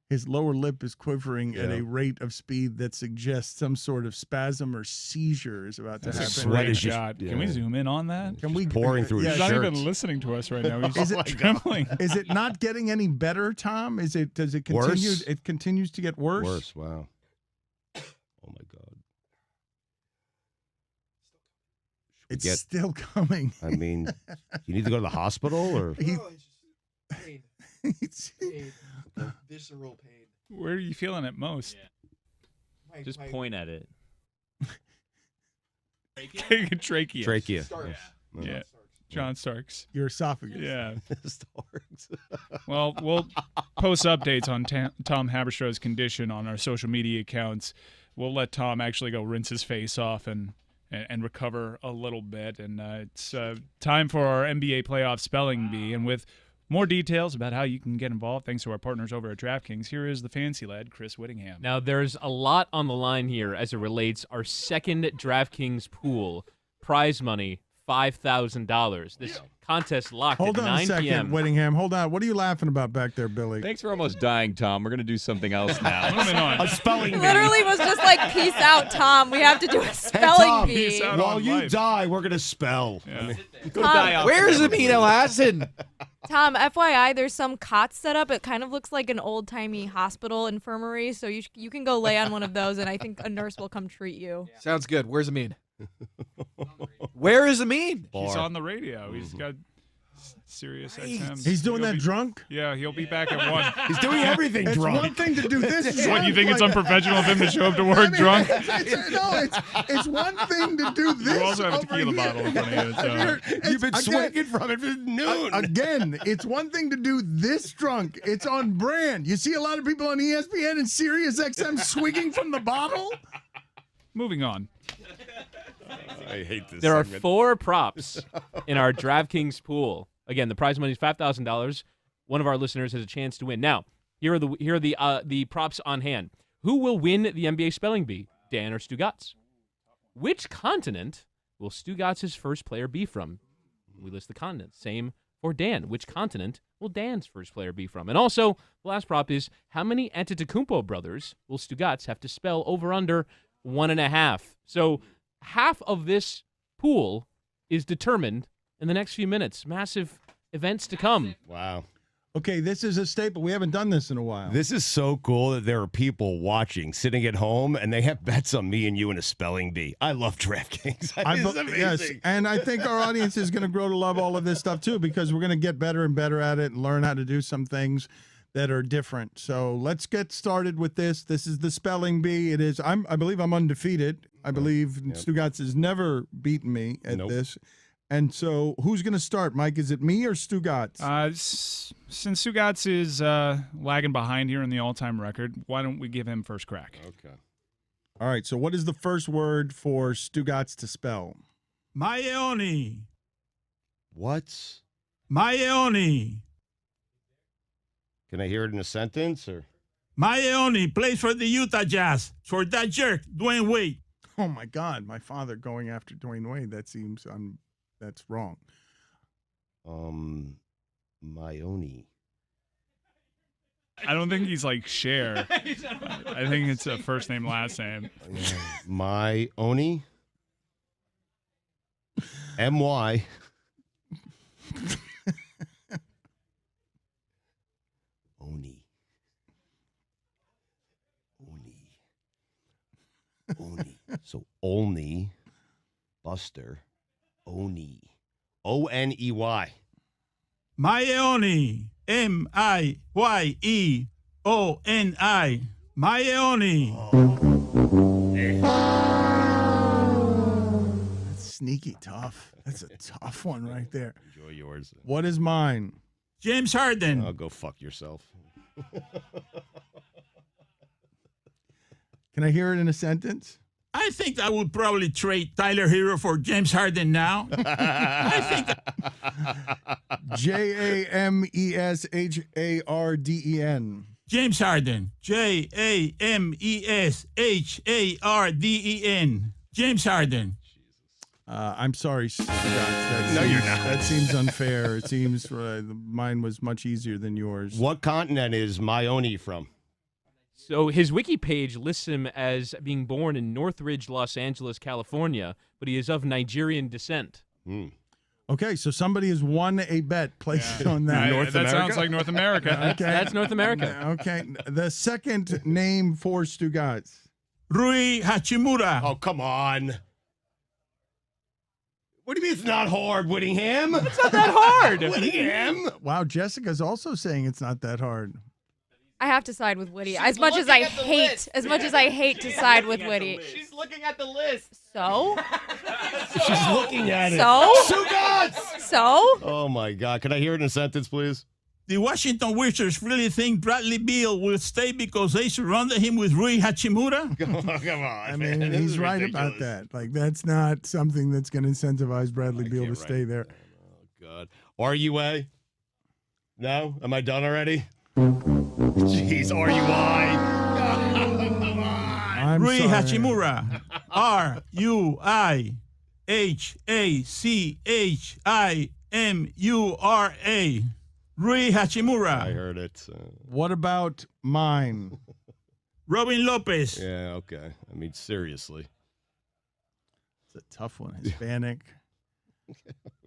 His lower lip is quivering at a rate of speed that suggests some sort of spasm or seizure is about to That's happen. a great shot. Can we zoom in on that? Can we pouring through He's his not shirt. even listening to us right now. He's Is it trembling. Is it not getting any better, Tom? Does it continue? Worse? It continues to get worse. Worse, wow. Oh, my God. It's Get- still coming. I mean, you need to go to the hospital or... It's Visceral pain. Where are you feeling it most? Just point at it. Take a trachea. Trachea. Starts. Yeah. Yeah. John Starks. Your esophagus. Yeah. Starks. Well, we'll post updates on Tom Haberstroh's condition on our social media accounts. We'll let Tom actually go rinse his face off and recover a little bit. And it's time for our NBA playoff spelling bee. And with more details about how you can get involved, thanks to our partners over at DraftKings, here is the fancy lad, Chris Whittingham. Now, there's a lot on the line here as it relates our second DraftKings pool. Prize money, $5,000. This contest locked Hold at on 9 a second, p.m. Whittingham. Hold on. What are you laughing about back there, Billy? Thanks for almost dying, Tom. We're going to do something else now. Moving on. A spelling bee. Literally was just like, peace out, Tom. We have to do a spelling Tom, bee. peace out. While on you life. die, we're going to spell. Yeah. I mean, Go die off. Where's amino acid? Tom, FYI, there's some cots set up. It kind of looks like an old-timey hospital infirmary, so you can go lay on one of those, and I think a nurse will come treat you. Sounds good. Where's Amin? Where is Amin? He's on the radio. He's got Sirius XM. He's doing He'll that be- drunk? Yeah, he'll be back at 1. He's doing everything It's drunk. one thing to do this. What, you think it's like- unprofessional of him to show up to work I mean, drunk? It's one thing to do this. You also have a over tequila here. bottle in front of you. So. You've been Again- swinging from it since noon. Again, it's one thing to do this drunk. It's on brand. You see a lot of people on ESPN and Sirius XM swigging from the bottle. Moving on. I hate this. There are segment. 4 props in our DraftKings pool. Again, the prize money is $5,000. One of our listeners has a chance to win. Now, here are the props on hand. Who will win the NBA spelling bee? Dan or Stugotz? Which continent will Stugotz's first player be from? We list the continents. Same for Dan. Which continent will Dan's first player be from? And also, the last prop is how many Antetokounmpo brothers will Stugotz have to spell over under 1.5? So half of this pool is determined in the next few minutes. Massive events to come. Wow. Okay, this is a staple. We haven't done this in a while. This is so cool that there are people watching, sitting at home, and they have bets on me and you in a spelling bee. I love DraftKings. It's amazing. Yes, and I think our audience is going to grow to love all of this stuff too, because we're going to get better and better at it and learn how to do some things that are different. So let's get started with this. This is the spelling bee. It is. I believe I'm undefeated. I believe Stugotz has never beaten me at this. And so, who's going to start, Mike? Is it me or Stugotz? Since Stugotz is lagging behind here in the all-time record, why don't we give him first crack? Okay. All right. So, what is the first word for Stugotz to spell? Maioni. What? Maioni. Can I hear it in a sentence or? Maioni plays for the Utah Jazz. For that jerk, Dwayne Wade. Oh my God! My father going after Dwayne Wade. That seems that's wrong. Maioni. I don't think he's like Cher. I think it's a first name, last name. Maioni. M-Y. Oni. So Olney, Buster, Oni. O-N-E-Y. Maioni. M-I-Y-E-O-N-I. Maioni. That's sneaky tough. That's a tough one right there. Enjoy yours. What is mine? James Harden. Oh, go fuck yourself. Can I hear it in a sentence? I think I would probably trade Tyler Hero for James Harden now. I think Jamesharden. James Harden. Jamesharden. James Harden. I'm sorry, Stugotz. No, you're not. That seems unfair. It seems mine was much easier than yours. What continent is Maioni from? So his wiki page lists him as being born in Northridge, Los Angeles, California, but he is of Nigerian descent. Okay, so somebody has won a bet placed on that. That sounds like North America. Okay. That's North America. Okay, the second name for Stugotz. Rui Hachimura. Oh, come on. What do you mean it's not hard, Whittingham? It's not that hard. Whittingham. Wow, Jessica's also saying it's not that hard. I have to side with Woody. As much as I hate to side with Woody. She's looking at the list. So? She's looking at it. So? Stugotz! So? Oh, my God. Can I hear it in a sentence, please? The Washington Wizards really think Bradley Beal will stay because they surrounded him with Rui Hachimura? Come on. I mean, he's right about that. Like, that's not something that's going to incentivize Bradley Beal to stay there. Oh, God. RUA? No? Am I done already? Jeez, RUI. I'm Rui sorry. Hachimura. RUIHACHIMURA. Rui Hachimura. I heard it. What about mine? Robin Lopez. Yeah, okay. I mean, seriously. It's a tough one. Hispanic.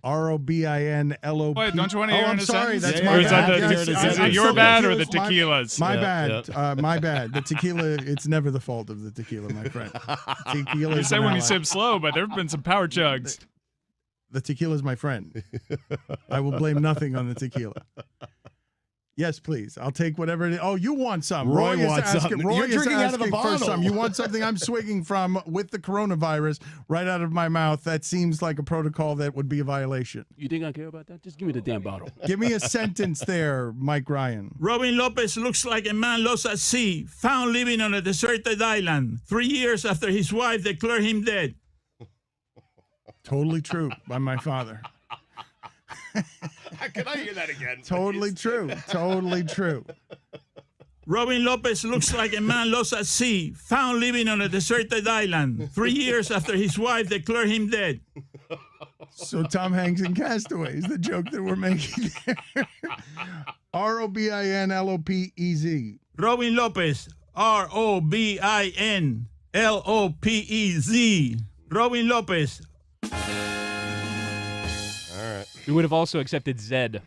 ROBINLOP. Wait, don't you want to hear Oh, in I'm a sorry. sentence? That's Or my is that bad. the- Yes, is I'm it your sorry. bad or the Tequila's tequila's? My Yeah, bad. My bad. The tequila, it's never the fault of the tequila, my friend. Tequila You is said an when you ally. sip slow, but there have been some power chugs. The tequila is my friend. I will blame nothing on the tequila. Yes, please. I'll take whatever it is. Oh, you want some. Roy is wants asking, something. Roy You're is drinking out of the asking for bottle. some. You want something I'm swigging from with the coronavirus right out of my mouth. That seems like a protocol that would be a violation. You think I care about that? Just give me the damn bottle. Give me a sentence there, Mike Ryan. Robin Lopez looks like a man lost at sea, found living on a deserted island 3 years after his wife declared him dead. Totally true by my father. Can I hear that again? Totally true. Totally true. Robin Lopez looks like a man lost at sea, found living on a deserted island 3 years after his wife declared him dead. So Tom Hanks in Castaway is the joke that we're making there. ROBINLOPEZ. Robin Lopez, ROBINLOPEZ. Robin Lopez. All right. We would have also accepted Zed.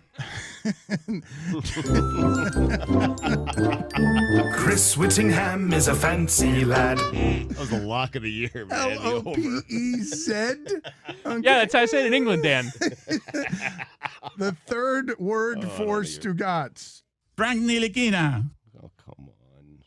Chris Whittingham is a fancy lad. That was the lock of the year, man. The over. LOPEZ. Okay. Yeah, that's how I say it in England, Dan. The third word for Stugotz. Frank Ntilikina. Oh, come on.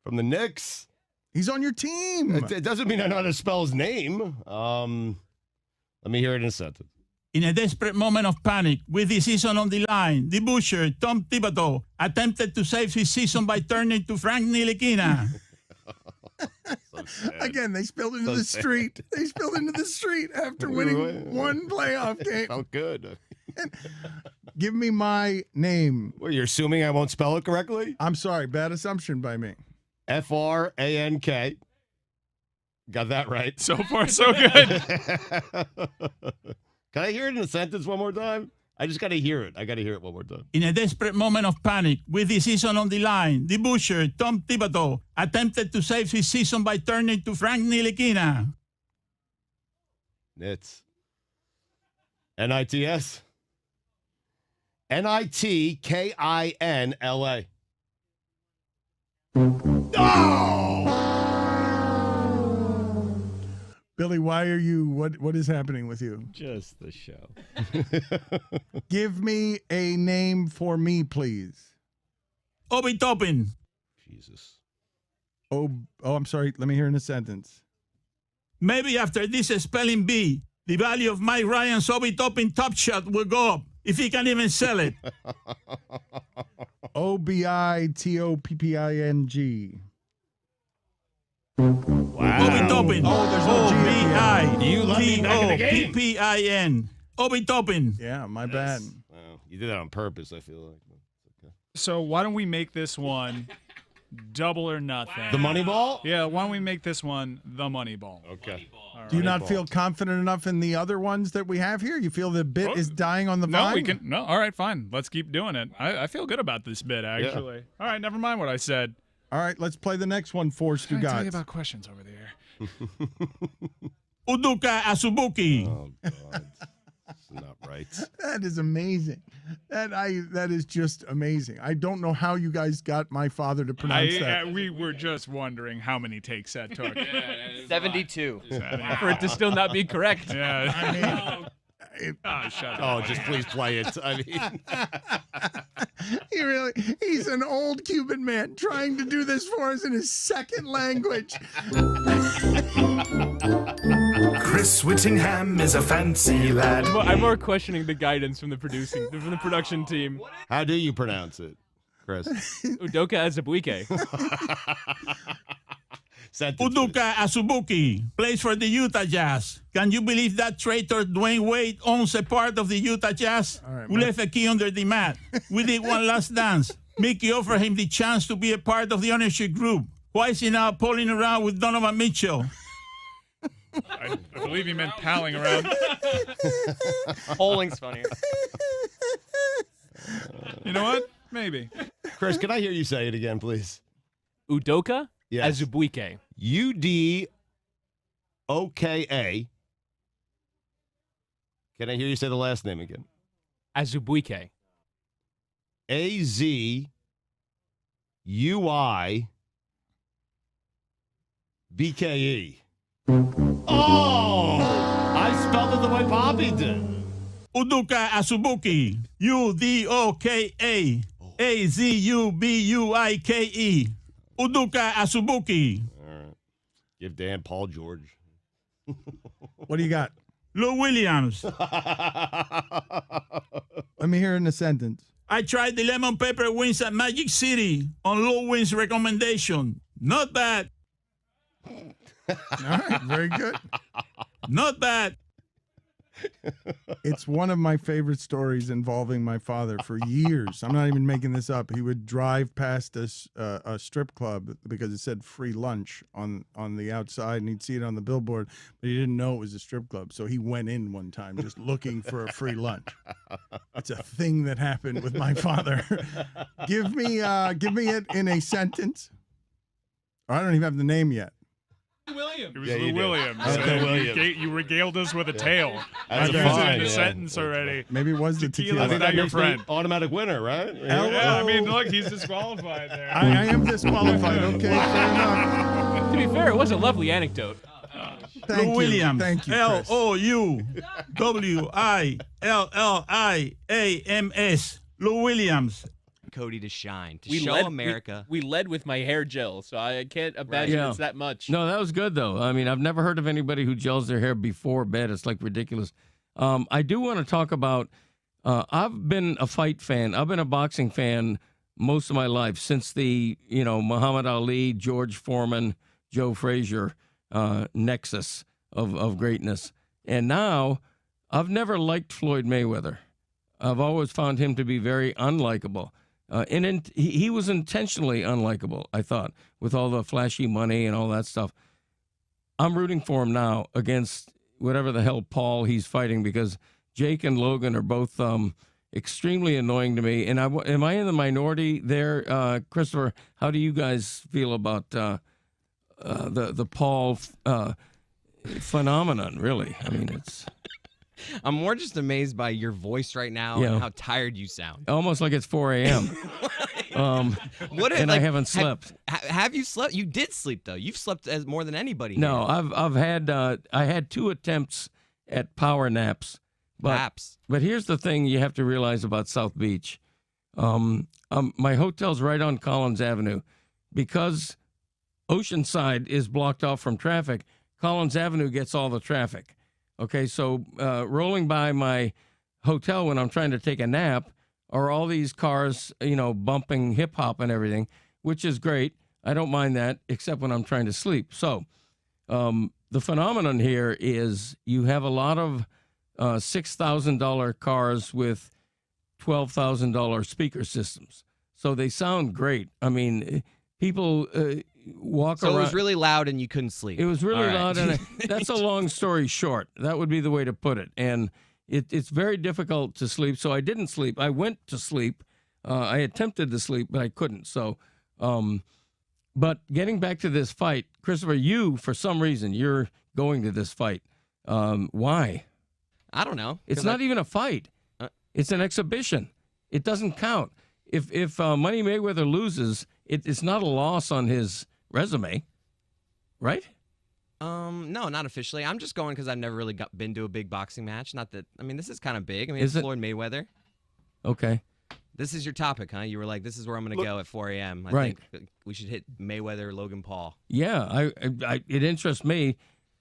From the Knicks? He's on your team. It doesn't mean I know how to spell his name. Let me hear it in a sentence. In a desperate moment of panic, with the season on the line, the butcher, Tom Thibodeau, attempted to save his season by turning to Frank Ntilikina. Again, they spilled into the sad. street. They spilled into the street after winning one playoff game. Felt good. Give me my name. Well, you're assuming I won't spell it correctly? I'm sorry. Bad assumption by me. FRANK. Got that right. So far, so good. Can I hear it in a sentence one more time? I just got to hear it. I got to hear it one more time. In a desperate moment of panic, with the season on the line, the butcher, Tom Thibodeau, attempted to save his season by turning to Frank Ntilikina. It's NITS. NITKINLA. Billy, why are you? What is happening with you? Just the show. Give me a name for me, please. Obi Toppin. Jesus. Oh, I'm sorry. Let me hear in a sentence. Maybe after this spelling bee, the value of Mike Ryan's Obi Toppin Top Shot will go up, if he can even sell it. OBITOPPING. Wow. Obi Toppin. Oh, there's no G at the end. You let me back in the game. OBITOPPIN. Obi Toppin. Yeah, my bad. Wow. You did that on purpose, I feel like. So why don't we make this one double or nothing? The money ball? Yeah, why don't we make this one the money ball? Okay. Do you not feel confident enough in the other ones that we have here? You feel the bit is dying on the vine? No, we can. No, all right, fine. Let's keep doing it. I feel good about this bit, actually. All right, never mind what I said. All right, let's play the next one for Can I tell you Stugotz. about questions over there? Uduka Asubuki. Oh, God. It's not right. That is amazing. That is just amazing. I don't know how you guys got my father to pronounce that. We were just wondering how many takes that took. 72. For it to still not be correct. Yeah. I mean, Oh, shut up. Oh, just please play it. I mean, He's an old Cuban man trying to do this for us in his second language. Chris Whittingham is a fancy lad. I'm more questioning the guidance from the production team. How do you pronounce it, Chris? Udoka Azubuike. Udoka Azubuike plays for the Utah Jazz. Can you believe that traitor Dwayne Wade owns a part of the Utah Jazz? Right, we left a key under the mat. We did one last dance. Mickey offered him the chance to be a part of the ownership group. Why is he now pulling around with Donovan Mitchell? I believe he meant palling around. Polling's funnier. You know what? Maybe. Chris, can I hear you say it again, please? Udoka Yes. Azubuike. Udoka. Can I hear you say the last name again? Azubuike. Azuibike. Oh! I spelled it the way Bobby did. Udoka Azubuike. Udoka Azubuike. Udoka Azubuike. All right. Give Dan Paul George. What do you got? Lou Williams. Let me hear it in a sentence. I tried the lemon pepper wings at Magic City on Lou Wings' recommendation. Not bad. All right, very good. Not bad. It's one of my favorite stories involving my father for years. I'm not even making this up. He would drive past a strip club because it said free lunch on the outside, and he'd see it on the billboard, but he didn't know it was a strip club. So he went in one time just looking for a free lunch. It's a thing that happened with my father. Give me it in a sentence. I don't even have the name yet. Williams. It was Yeah, Lou you did. Williams. Okay, Williams. You regaled us with a tale. That's You fine, used it in a yeah. sentence already. Maybe it was the Tequila's tequila. not your makes me friend. automatic winner, right? Yeah, I mean, look, he's disqualified there. I am disqualified. Okay, fair enough. To be fair, it was a lovely anecdote. Thank Lou you. Williams. Thank you, Chris. LOUWILLIAMS. Lou Williams. Cody to shine, to We show led, America. We led with my hair gel, so I can't imagine Yeah. it's that much. No, that was good though. I mean, I've never heard of anybody who gels their hair before bed. It's like ridiculous. I do want to talk about. I've been a fight fan. I've been a boxing fan most of my life since the Muhammad Ali, George Foreman, Joe Frazier nexus of greatness. And now, I've never liked Floyd Mayweather. I've always found him to be very unlikable. He was intentionally unlikable, I thought, with all the flashy money and all that stuff. I'm rooting for him now against whatever the hell Paul he's fighting, because Jake and Logan are both extremely annoying to me. And am I in the minority there, Christopher? How do you guys feel about the Paul phenomenon? Really, I mean, it's. I'm more just amazed by your voice right now and how tired you sound. Almost like it's 4 a.m. I haven't slept. Have you slept? You did sleep though. You've slept as more than anybody. No, here. I've had I had 2 attempts at power naps. But here's the thing you have to realize about South Beach. My hotel's right on Collins Avenue. Because Oceanside is blocked off from traffic, Collins Avenue gets all the traffic. Okay, so rolling by my hotel when I'm trying to take a nap are all these cars, bumping hip hop and everything, which is great. I don't mind that, except when I'm trying to sleep. So the phenomenon here is you have a lot of $6,000 cars with $12,000 speaker systems. So they sound great. I mean, people walk around. So it was really loud and you couldn't sleep. It was really All right. loud, and that's a long story short. That would be the way to put it. And it's very difficult to sleep, so I didn't sleep. I went to sleep. I attempted to sleep, but I couldn't. So, but getting back to this fight, Christopher, for some reason, you're going to this fight. Why? I don't know. It's not even a fight. It's an exhibition. It doesn't count. If Money Mayweather loses, it's not a loss on his resume, right? No, not officially. I'm just going because I've never really been to a big boxing match. Not that, this is kind of big. Is it's it? Floyd Mayweather. Okay. This is your topic, huh? You were like, this is where I'm going to go at 4 a.m. I Right. think we should hit Mayweather, Logan Paul. Yeah, it interests me.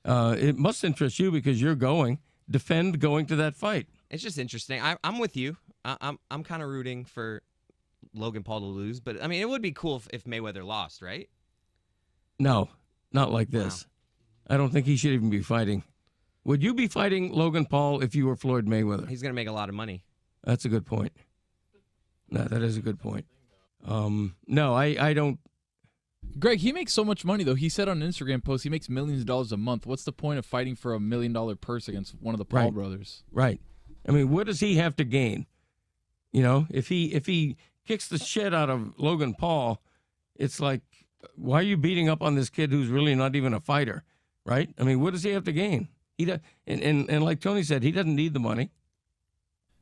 It must interest you because you're going. Defend going to that fight. It's just interesting. I'm with you. I'm kind of rooting for Logan Paul to lose, but I mean, it would be cool if Mayweather lost, right? No, not like this. I don't think he should even be fighting. Would you be fighting Logan Paul if you were Floyd Mayweather? He's going to make a lot of money. That's a good point. No, that is a good point. No, I don't. Greg, he makes so much money, though. He said on an Instagram post he makes millions of dollars a month. What's the point of fighting for $1 million purse against one of the Paul brothers? Right. I mean, what does he have to gain? You know, if he kicks the shit out of Logan Paul, it's like, why are you beating up on this kid who's really not even a fighter, right? I mean, what does he have to gain? He does, and like Tony said, he doesn't need the money.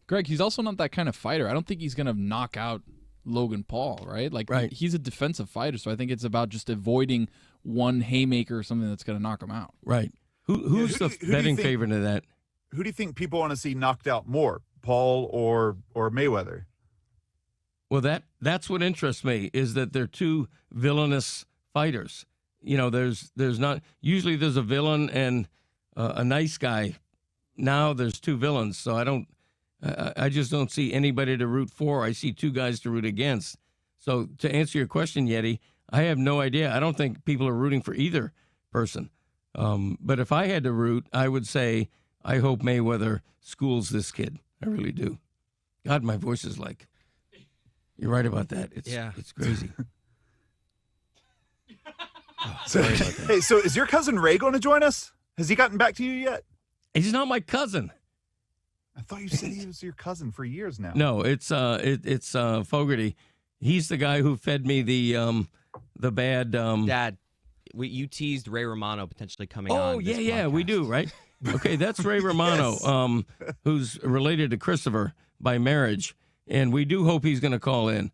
Greg, he's also not that kind of fighter. I don't think he's going to knock out Logan Paul, right? Like, he's a defensive fighter, so I think it's about just avoiding one haymaker or something that's going to knock him out. Right. Who's the betting favorite of that? Who do you think people want to see knocked out more, Paul or Mayweather? Well, that's what interests me, is that they're two villainous fighters. You know, there's not usually there's a villain and a nice guy. Now there's two villains, so I just don't see anybody to root for. I see two guys to root against. So to answer your question, Yeti, I have no idea. I don't think people are rooting for either person. But if I had to root, I would say I hope Mayweather schools this kid. I really do. God, my voice is like. You're right about that. It's crazy. Hey, so is your cousin Ray going to join us? Has he gotten back to you yet? He's not my cousin. I thought you said he was your cousin for years now. No, it's Fogarty. He's the guy who fed me the bad. Dad, you teased Ray Romano potentially coming on. Oh yeah, we do, right? Okay, that's Ray Romano, who's related to Christopher by marriage. And we do hope he's going to call in.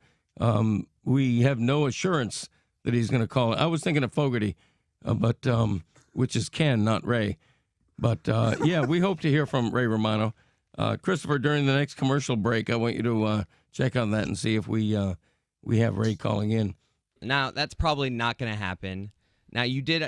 We have no assurance that he's going to call in. I was thinking of Fogarty, but which is Ken, not Ray. But, yeah, we hope to hear from Ray Romano. Christopher, during the next commercial break, I want you to check on that and see if we have Ray calling in. Now, that's probably not going to happen. Now, you did